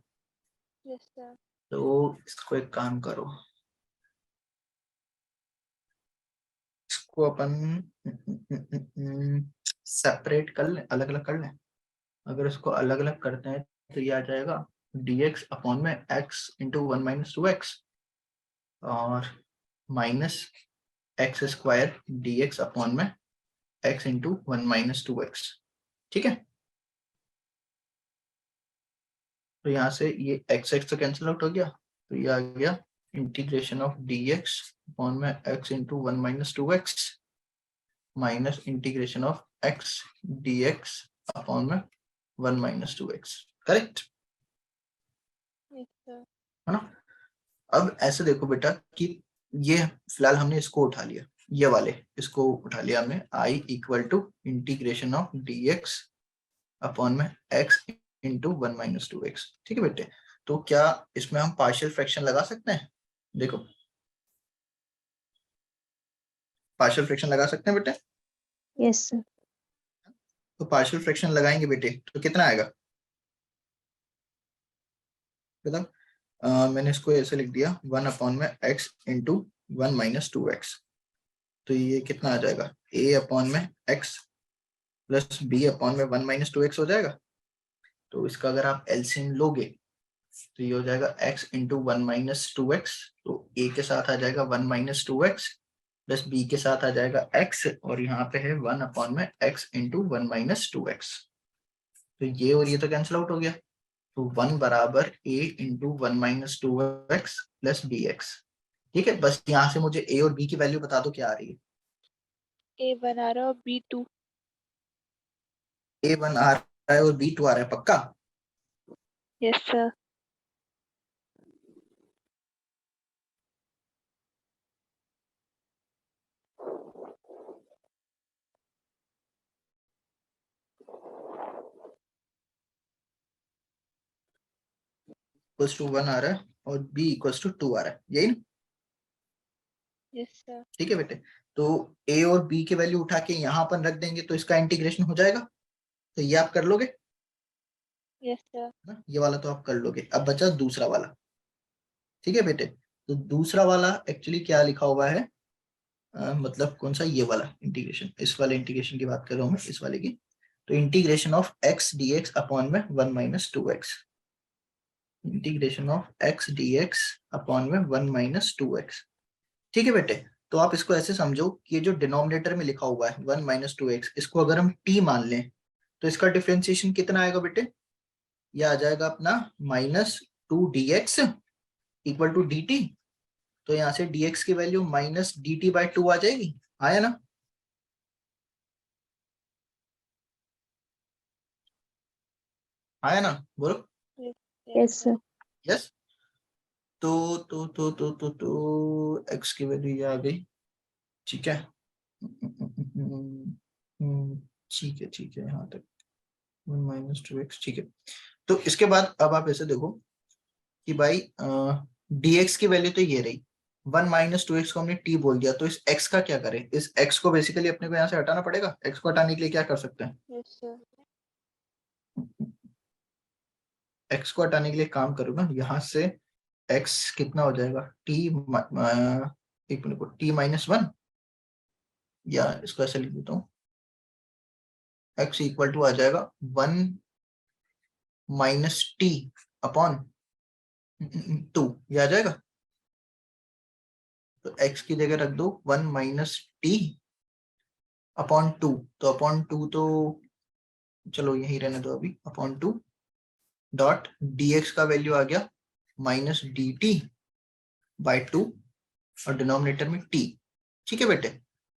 Yes, sir. तो इसको एक काम करो, इसको अपन सेपरेट कर लें, अलग अलग कर लें। अगर इसको अलग अलग करते हैं तो ये आ जाएगा dx अपॉन में x इंटू 1 - 2x और minus x square dx upon में x इंटू 1 - 2x। ठीक है, तो यहाँ से ये x x तो कैंसिल आउट हो गया, तो ये आ गया इंटीग्रेशन ऑफ dx अपॉन में x into 1 - 2x minus integration of x dx upon में 1 - 2x। Correct Yes, sir. है ना? अब ऐसे देखो बेटा कि ये फिलहाल हमने इसको उठा लिया, ये वाले इसको उठा लिया हमने, i equal to integration of dx upon में x इंटू 1 - 2x। ठीक है बेटे, तो क्या इसमें हम पार्शियल फ्रैक्शन लगा सकते हैं? देखो पार्शियल फ्रैक्शन लगा सकते हैं बेटे। Yes sir. तो पार्शियल फ्रैक्शन लगाएंगे बेटे तो कितना आएगा मतलब, मैंने इसको ऐसे लिख दिया 1 अपॉन में x इंटू 1 - 2x, तो ये कितना आ जाएगा a अपॉन में x प्लस b अपॉन में 1 - 2x हो जाएगा। तो इसका अगर आप एलसीएम लोगे तो ये हो जाएगा x इंटू 1 - 2x, तो a के साथ आ जाएगा 1 - 2x प्लस b के साथ आ जाएगा x, और यहाँ पे है 1 अपॉन में x इंटू 1 - 2x। तो ये और ये तो कैंसिल आउट हो गया, तो 1 बराबर a into 1 - 2x plus bx। ठीक है, बस यहाँ से मुझे a और b की वैल्यू बता दो क्या आ रही है। A1 आ रहा है और B2। a1 आ रहा है और b2 आ रहा है, पक्का? Yes, sir. इक्वल्स टू 1 आ रहा है और b इक्वल्स टू 2 आ रहा है, यही ना? Yes, sir. ठीक है बेटे, तो a और b की वैल्यू उठा के यहाँ पर रख देंगे तो इसका इंटीग्रेशन हो जाएगा, तो ये आप कर लोगे Yes, sir. ना, ये वाला तो आप कर लोगे। अब बचा दूसरा वाला। ठीक है बेटे, तो दूसरा वाला एक्चुअली क्या लिखा हुआ है, मतलब कौन सा, ये वाला इंटीग्रेशन, इस वाले इंटीग्रेशन की बात कर रहा हूँ मैं, इस वाले की। तो integration of x dx upon में 1 - 2x, integration of x dx upon में 1 - 2x। ठीक है बेटे, तो आप इसको ऐसे समझो कि ये जो डिनोमिनेटर में लिखा हुआ है 1 - 2x, इसको अगर हम t मान लें तो इसका डिफरेंशिएशन कितना आएगा बेटे, ये आ जाएगा अपना -2 dx इक्वल टू dt। तो यहाँ से dx की वैल्यू -dt/2 आ जाएगी, आया ना? आया ना, बोलो। Yes, yes sir. Sir. Yes, तो x की वैल्यू ये आ गई। ठीक है, ठीक है यहाँ तक 1 - 2x। ठीक है, तो इसके बाद अब आप ऐसे देखो कि भाई dx की वैल्यू तो ये रही, 1 - 2x को हमने t बोल दिया, तो इस x का क्या करें, इस x को बेसिकली अपने को यहाँ से हटाना पड़ेगा। x को हटाने के लिए क्या कर सकते हैं, Yes, sir. x को हटाने के लिए काम करो ना, यहाँ से x कितना हो जाएगा एक मिनट को t-1, या इसको ऐसे लिख देता हूँ, x इक्वल टू आ जाएगा 1 - t अपॉन 2, ये आ जाएगा। तो x की जगह रख दो 1 - t अपॉन 2, तो अपॉन 2 तो चलो यही रहने दो अभी, अपॉन 2 डॉट dx का वैल्यू आ गया -dt/2 और डिनोमिनेटर में t। ठीक है बेटे,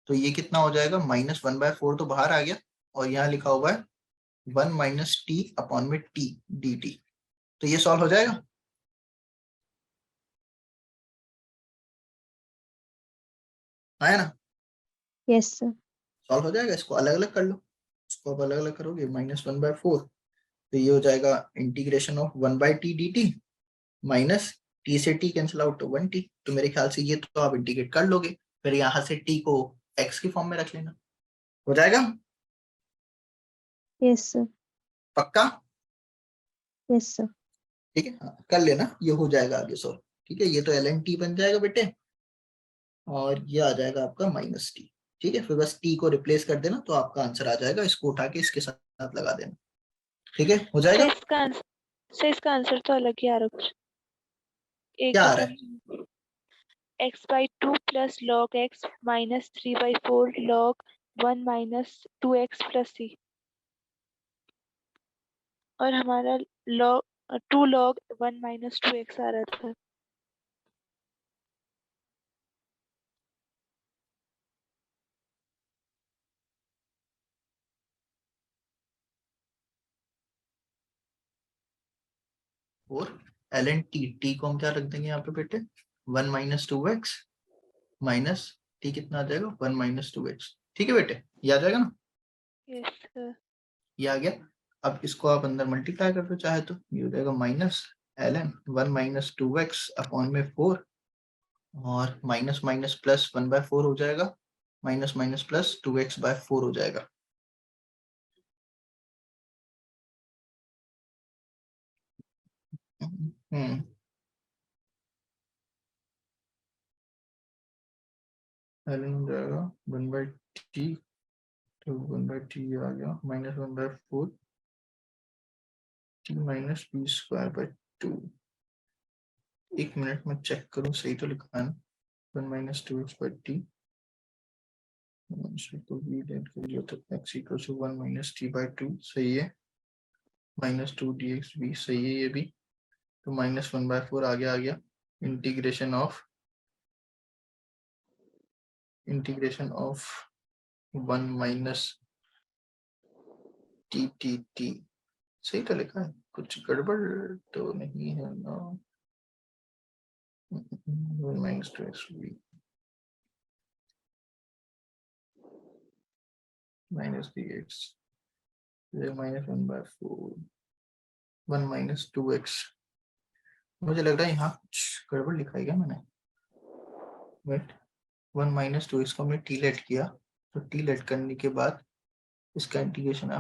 तो ये कितना हो जाएगा, -1/4 तो बाहर आ गया, और यहाँ लिखा हुआ है 1 - t अपॉन में t dt। तो ये सॉल्व हो जाएगा। आया ना? Yes sir. सॉल्व हो जाएगा, इसको अलग अलग कर लो, इसको आप अलग अलग करोगे -1/4, तो ये हो जाएगा integration of 1/t dt minus t से t कैंसिल आउट तो 1t, तो मेरे ख्याल से ये तो आप इंटीग्रेट कर लोगे, फिर यहाँ से t को x की फॉर्म में रख लेना, हो जाएगा? Yes sir. पक्का? Yes sir. ठीक है, हाँ, कर लेना, ये हो जाएगा आगे सॉल्व। ठीक है, ये तो ln t बन जाएगा बेटे, और ये आ जाएगा आपका -t। ठीक है, फिर बस t को रिप्लेस कर देना तो आपका आंसर आ जाएगा, इसको उठा के इसके साथ लगा देना। ठीक है, हो सर जाएगा? इसका आंसर तो अलग ही आ रहा कुछ, एक क्या बार आ रहा है? समझ। x/2 plus log x minus 3/4 log 1 minus 2x plus c, और हमारा log 2 log 1 माइनस 2x आ रहा था। और ln t को हम क्या रख देंगे यहाँ पे बेटे, 1 माइनस 2x माइनस t कितना आ जाएगा, 1 माइनस 2x। ठीक है बेटे, ये आ जाएगा ना? Yes sir. ये आ गया। अब इसको आप अंदर मल्टीप्लाई कर दो चाहे तो, ये हो जाएगा minus ln 1 minus 2x upon में 4, और माइनस माइनस प्लस 1/4 हो जाएगा, माइनस माइनस प्लस 2x/4 हो जाएगा। ln हो जाएगा 1/t, तो 1/t आ गया -1/4 t माइनस b²/2। एक मिनट में चेक करूं सही तो लिखा है ना, 1 माइनस 2x/t को b डेट कर लिया तो x equal to 1 minus t/2 सही है, -2 dx भी सही है ये भी, तो -1/4 आ गया इंटीग्रेशन ऑफ 1 माइनस t सही तो लिखा है, कुछ गड़बड़ तो नहीं है ना? 1 minus 2x minus dx -1/4 1 minus 2x, मुझे लग रहा है यहाँ कुछ गड़बड़ लिखा है क्या मैंने, बट 1 माइनस 2 इसको हमने टी लेट किया, तो टी लेट करने के बाद इसका इंटीग्रेशन है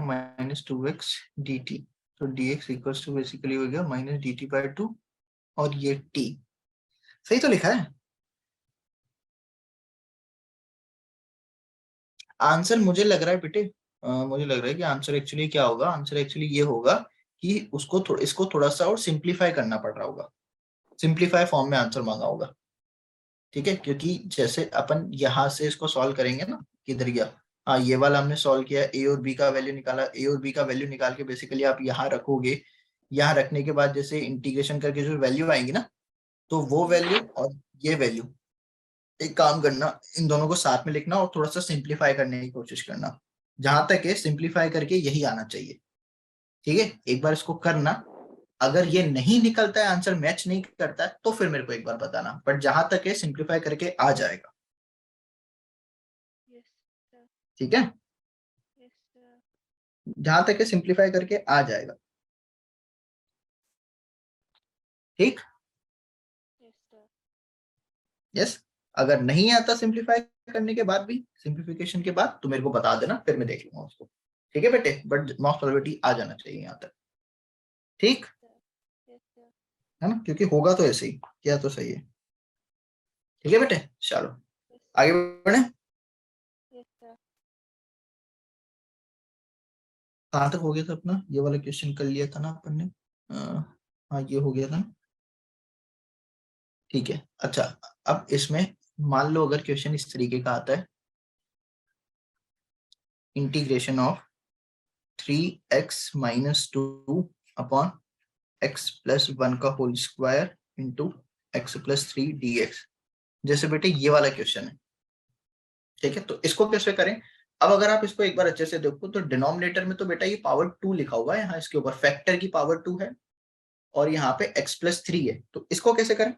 -2x dt, तो dx इक्वल्स टू बेसिकली हो गया -dt/2, और ये t सही तो लिखा है। आंसर मुझे लग रहा है बेटे, मुझे लग रहा है कि आंसर एक्चुअली क्या होगा, आंसर एक्चुअली ये होगा कि इसको थोड़ा सा और सिंप्लीफाई करना पड़ रहा होगा, सिंप्लीफाई फॉर्म में आंसर मांगा होगा। ठीक है, क्योंकि जैसे अपन यहाँ से इसको सॉल्व करेंगे ना, किधर गया, हाँ ये वाला हमने सॉल्व किया, ए और बी का वैल्यू निकाला, ए और बी का वैल्यू निकाल के बेसिकली आप यहाँ रखोगे, यहाँ रखने के बाद जैसे इंटीग्रेशन करके जो वैल्यू आएंगी ना, तो वो वैल्यू और ये वैल्यू, एक काम करना, इन दोनों को साथ में लिखना और थोड़ा सा सिंप्लीफाई करने की कोशिश करना, जहां तक है सिंप्लीफाई करके यही आना चाहिए। ठीक है, एक बार इसको करना, अगर ये नहीं निकलता है, आंसर मैच नहीं करता है, तो फिर मेरे को एक बार बताना, बट जहां तक है सिंप्लीफाई करके आ जाएगा। Yes sir. ठीक है, यस सर। जहां तक है सिंप्लीफाई करके आ जाएगा। ठीक, यस सर। यस, अगर नहीं आता सिंप्लीफाई करने के बाद भी, सिंप्लीफिकेशन के बाद, तो मेरे को बता देना, फिर मैं देख लूंगा उसको। ठीक है बेटे, बट मॉस्ट प्रोबेबिलिटी आ जाना चाहिए यहाँ तक। ठीक यस सर। है ना, क्योंकि होगा तो ऐसे ही, किया तो सही है। ठीक है बेटे, चलो आगे बढ़े। Yes sir. कहाँ तक हो गया था अपना, ये वाला क्वेश्चन कर लिया था ना अपन ने, हाँ ये हो गया था। ठीक है, अच्छा, अब इसमें मान लो अगर क्वेश्चन इस तरीके का आता है, integration of 3x minus 2 upon x plus 1 का whole square into x plus 3 dx, जैसे बेटे ये वाला क्वेश्चन है। ठीक है, तो इसको कैसे करें, अब अगर आप इसको एक बार अच्छे से देखो तो डिनोमिनेटर में तो बेटा ये पावर 2 लिखा हुआ है, यहाँ इसके ऊपर फैक्टर की पावर 2 है, और यहाँ पे x प्लस 3 है, तो इसको कैसे करें,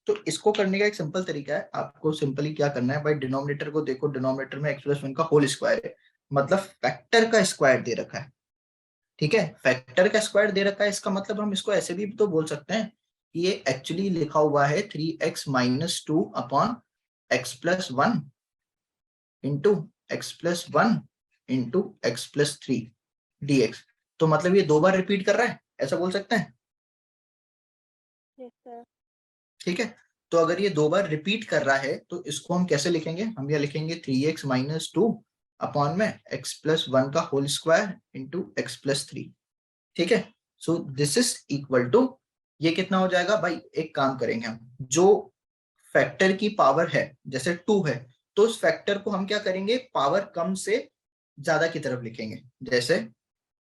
तो इसको करने का एक सिंपल तरीका है, आपको सिंपली क्या करना है भाई, डिनोमिनेटर को देखो, डिनोमिनेटर में x+1 का होल स्क्वायर है, मतलब फैक्टर का स्क्वायर दे रखा है, ठीक है, फैक्टर का स्क्वायर दे रखा है, इसका मतलब हम इसको ऐसे भी तो बोल सकते हैं कि ये एक्चुअली लिखा हुआ है 3x - 2 upon x+1 into x+1 into x+3 dx। तो मतलब ये 2 बार रिपीट कर रहा है, ऐसा बोल सकते हैं, Yes, sir. ठीक है। तो अगर ये 2 बार रिपीट कर रहा है तो इसको हम कैसे लिखेंगे, हम ये लिखेंगे 3x - 2 अपॉन में x+1 का होल स्क्वायर इंटू x+3, ठीक है। So this is equal to, ये कितना हो जाएगा भाई, एक काम करेंगे हम, जो फैक्टर की पावर है जैसे 2 है, तो उस फैक्टर को हम क्या करेंगे, पावर कम से ज्यादा की तरफ लिखेंगे। जैसे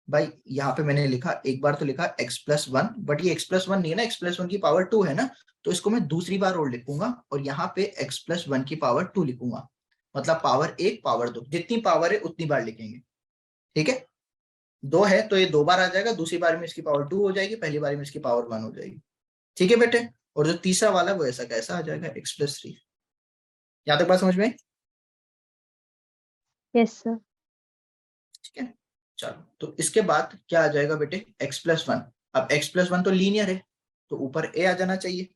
भाई यहाँ पे मैंने लिखा, एक बार तो लिखा x+1, बट ये x+1 नहीं है ना, x+1 की पावर 2 है ना, तो इसको मैं दूसरी बार और लिखूंगा और यहाँ पे x+1 की पावर 2 लिखूंगा, मतलब पावर 1 पावर 2, जितनी पावर है उतनी बार लिखेंगे, ठीक है। 2 है तो ये 2 बार आ जाएगा, दूसरी बार में इसकी पावर 2 हो जाएगी, पहली बार में इसकी पावर 1 हो जाएगी, ठीक है बेटे। और जो तीसरा वाला वो ऐसा कैसा आ जाएगा, x+3। यहाँ तक बात समझ में आई? Yes, sir. ठीक है, चलो तो इसके बाद क्या आ जाएगा बेटे, x+1। अब x+1 तो लीनियर है, तो ऊपर a आ जाना चाहिए,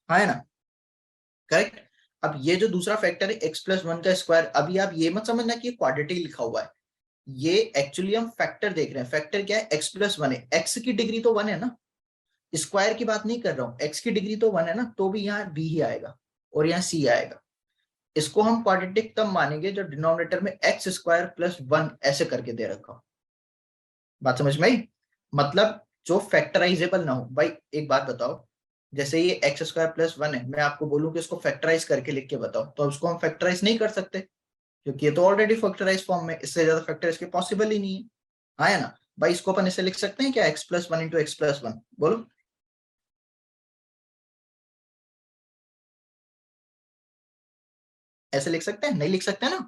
हाँ है ना, करेक्ट। अब ये जो दूसरा फैक्टर है x+1 का स्क्वायर, अभी आप ये मत समझना कि क्वाड्रेटिक लिखा हुआ है, ये एक्चुअली हम फैक्टर देख रहे हैं। फैक्टर क्या है, x+1 है, x की डिग्री तो 1 है ना, स्क्वायर की बात नहीं कर रहा हूँ, x की डिग्री तो 1 है ना, तो भी यहाँ b ही आएगा और यहाँ c आएगा। इसको हम क्वाड्रेटिक तब मानेंगे जो डिनोमिनेटर में x² + 1 ऐसे करके दे रखा हो। बात समझ में आई, मतलब जो फैक्टराइजेबल ना हो। भाई एक बात बताओ, जैसे ये x² + 1 है, मैं आपको बोलूं कि इसको फैक्टराइज करके लिख के बताओ, तो उसको हम फैक्टराइज नहीं कर सकते, क्योंकि ये तो ऑलरेडी फैक्टराइज फॉर्म में, इससे ज्यादा फैक्टर इसके पॉसिबल ही नहीं है, हाँ है ना। भाई इसको अपन ऐसे लिख सकते हैं क्या, x+1 इंटू x+1, बोलो। ऐसे लिख सकते हैं, नहीं लिख सकते ना,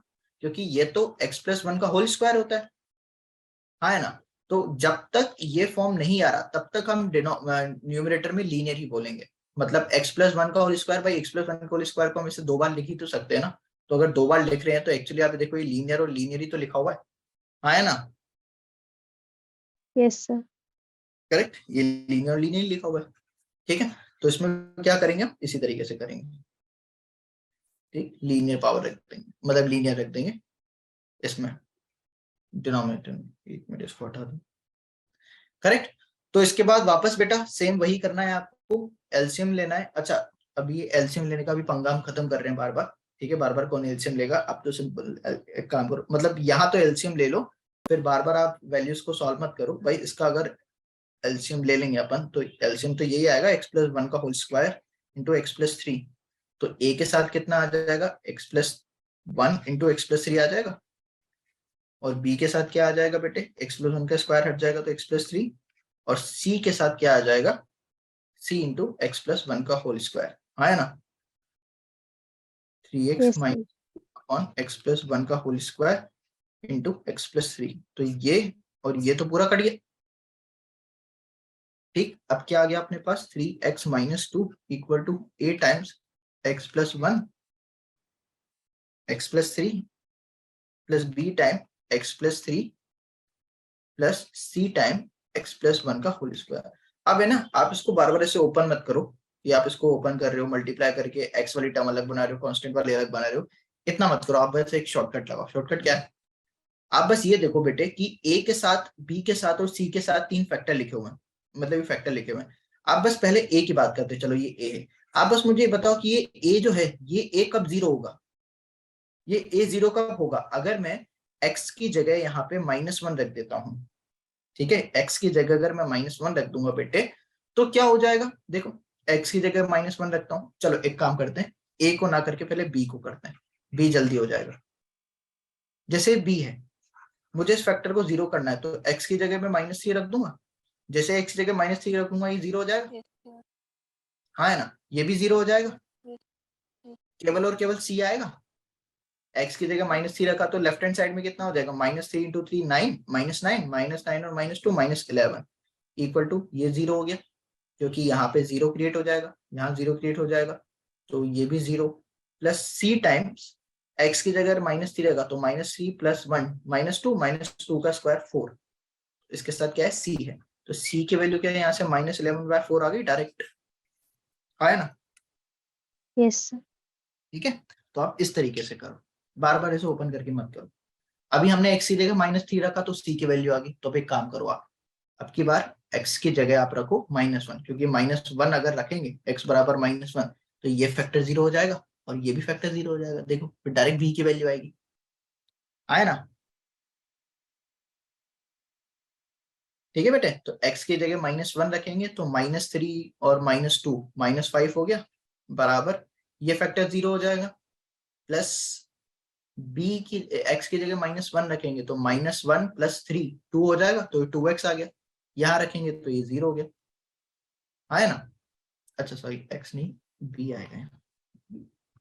क्योंकि ये तो x+1 का होल स्क्वायर होता है, हाँ है ना। तो जब तक ये फॉर्म नहीं आ रहा तब तक हम न्यूमरेटर में लीनियर ही बोलेंगे, मतलब x+1 का होल स्क्वायर, भाई x+1 का होल स्क्वायर को हम इसे 2 बार लिख ही तो सकते हैं ना। तो अगर 2 बार लिख रहे हैं तो एक्चुअली आप देखो ये लीनियर और लीनियर ही तो लिखा हुआ है, हाँ है ना, Yes, sir. करेक्ट, ये लीनियर और लीनियर लिखा हुआ है, ठीक है। तो इसमें क्या करेंगे, हम इसी तरीके से करेंगे, ठीक, लीनियर पावर रख देंगे, मतलब लीनियर रख देंगे इसमें डिनोमिनेटर में। एक मिनट इसको हटा दूं, करेक्ट। तो इसके बाद वापस बेटा सेम वही करना है आपको, एलसीएम लेना है। अच्छा, अभी एलसीएम लेने का भी पंगा हम खत्म कर रहे हैं बार बार, ठीक है, बार बार कौन एलसीएम लेगा, अब तो सिंपल एक काम करो, मतलब यहाँ तो एलसीएम ले लो, फिर बार बार आप वैल्यूज को सॉल्व मत करो। भाई इसका अगर एलसीएम ले लेंगे अपन, तो एलसीएम तो यही आएगा, x+1 का होल स्क्वायर इंटू x+3, तो a के साथ कितना आ जाएगा, x+1 इंटू x+3 आ जाएगा, और b के साथ क्या आ जाएगा बेटे, x+1 का स्क्वायर हट जाएगा तो x+3, और c के साथ क्या आ जाएगा, c इंटू x+1 का होल स्क्वायर, है ना, 3x Yes, sir. Upon x+1 का होल स्क्वायर इंटू x+3। तो ये और ये तो पूरा कट गया, ठीक। अब क्या आ गया अपने पास, 3x - 2 equal to a times x+1 x+3 plus b time x+3 plus c time x+1 का होल स्क्वायर। अब है ना, आप इसको बार बार ऐसे ओपन मत करो कि आप इसको ओपन कर रहे हो मल्टीप्लाई करके, x वाली टर्म अलग बना रहे हो, कांस्टेंट वाली अलग बना रहे हो, इतना मत करो। आप बस एक शॉर्टकट लगाओ। शॉर्टकट क्या है, आप बस ये देखो बेटे कि a के साथ, b के साथ और c के साथ 3 फैक्टर लिखे हुए हैं, मतलब ये फैक्टर लिखे हुए हैं। आप बस पहले a की बात करते हैं, चलो ये a है, आप बस मुझे बताओ कि ये a जो है ये a कब 0 होगा, ये a 0 कब होगा, अगर मैं x की जगह यहाँ पे -1 रख देता हूँ, ठीक है, x की जगह अगर मैं -1 रख दूंगा बेटे, तो क्या हो जाएगा, देखो x की जगह -1 रखता हूँ, चलो एक काम करते हैं, a को ना करके पहले b को करते हैं, b जल्दी हो जाएगा। जैसे b है, मुझे इस फैक्टर को 0 करना है, तो x की जगह मैं -3 रख दूंगा, जैसे x की जगह -3 रखूंगा ये 0 हो जाएगा, Yes, sir. हाँ है ना, ये भी 0 हो जाएगा, Yes, yes. केवल और केवल c आएगा। x की जगह -3 रखा तो लेफ्ट हैंड साइड में कितना हो जाएगा, -3 × 3 9, -9 और -2 -11 इक्वल टू ये 0 हो गया, क्योंकि यहाँ पे 0 क्रिएट हो जाएगा, यहाँ 0 क्रिएट हो जाएगा, तो ये भी 0 प्लस सी टाइम्स x की जगह -3 रहेगा तो -3 + 1 -2 -2 का स्क्वायर 4, इसके साथ क्या है c है, तो c की वैल्यू क्या है यहाँ से -11/4 आ गई डायरेक्ट, आया ना। Yes sir. ठीक है, तो आप इस तरीके से करो, बार बार इसे ओपन करके मत करो। अभी हमने x की जगह -3 रखा तो c की वैल्यू आ गई, तो अब एक काम करो आप, अब की बार x की जगह आप रखो -1, क्योंकि -1 अगर रखेंगे x बराबर -1 तो ये फैक्टर 0 हो जाएगा और ये भी फैक्टर 0 हो जाएगा, देखो फिर डायरेक्ट v की वैल्यू आएगी, आया ना। ठीक है बेटे, तो x की जगह -1 रखेंगे तो -3 और -2 -5 हो गया, बराबर ये फैक्टर 0 हो जाएगा, प्लस b की x की जगह -1 रखेंगे तो -1 + 3 2 हो जाएगा, तो 2x आ गया, यहाँ रखेंगे तो ये 0 हो गया, आया ना। अच्छा सॉरी x नहीं b आएगा यहाँ,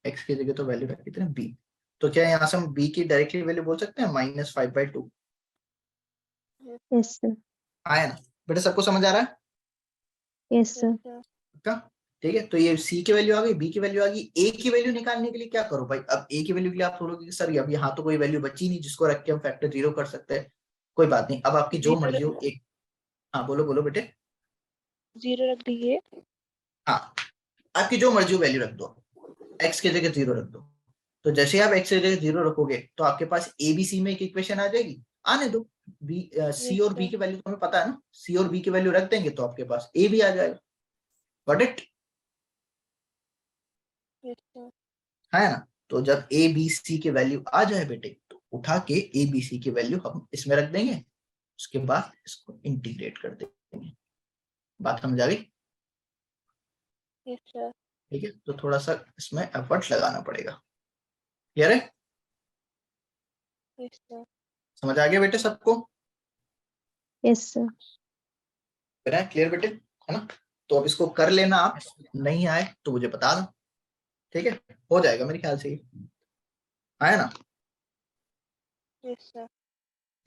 x की जगह तो वैल्यू रखी थी ना b, तो क्या यहाँ से हम b की डायरेक्टली वैल्यू बोल सकते हैं -5/2, यस सर। आया ना। बेटा सबको समझ आ रहा है यस yes सर। sir, का। ठीक है, तो ये c की वैल्यू आ गई, b की वैल्यू आ गई, a की वैल्यू निकालने के लिए क्या करो भाई, अब a की वैल्यू के लिए आप बोलोगे कि सर अब यहाँ तो कोई वैल्यू बची नहीं जिसको रख के हम फैक्टर 0 कर सकते हैं, कोई बात नहीं, अब आपकी जो मर्जी हो एक, हाँ बोलो बोलो बेटे। 0 रख दीजिए। हाँ, आपकी जो मर्जी हो वैल्यू रख दो, x की जगह 0 रख दो, तो जैसे आप x की जगह 0 रखोगे तो आपके पास a b c में एक इक्वेशन आ जाएगी, आने दो b c Yes और b sir, की वैल्यू तो हमें पता है ना, c और b की वैल्यू रख देंगे तो आपके पास a भी आ जाएगा, गॉट इट, yes sir, है ना। तो जब a b c की वैल्यू आ जाए बेटे तो उठा के a b c की वैल्यू हम इसमें रख देंगे, उसके बाद इसको इंटीग्रेट कर देंगे, बात समझ आ गई। yes sir, ठीक है, तो थोड़ा सा इसमें एफर्ट लगाना पड़ेगा, क्लियर है, yes sir, समझ आ गया बेटे सबको, यस सर। क्लियर बेटे, है ना। तो अब इसको कर लेना आप, नहीं आए तो मुझे बता दो, ठीक है, हो जाएगा मेरे ख्याल से, आया ना। yes sir,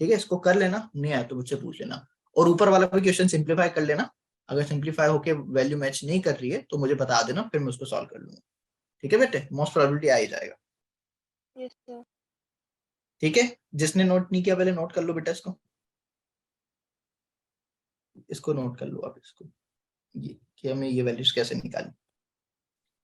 ठीक है, इसको कर लेना, नहीं आया तो मुझसे पूछ लेना, और ऊपर वाला भी क्वेश्चन सिंप्लीफाई कर लेना, अगर सिंप्लीफाई होके वैल्यू मैच नहीं कर रही है तो मुझे बता देना, फिर मैं उसको सॉल्व कर लूंगा, ठीक है बेटे, मोस्ट प्रोबेबिलिटी आ ही जाएगा। yes sir, ठीक है, जिसने नोट नहीं किया पहले नोट कर लो बेटा, इसको नोट कर लो आप, इसको ये कि हमें ये वैल्यूज कैसे निकालें।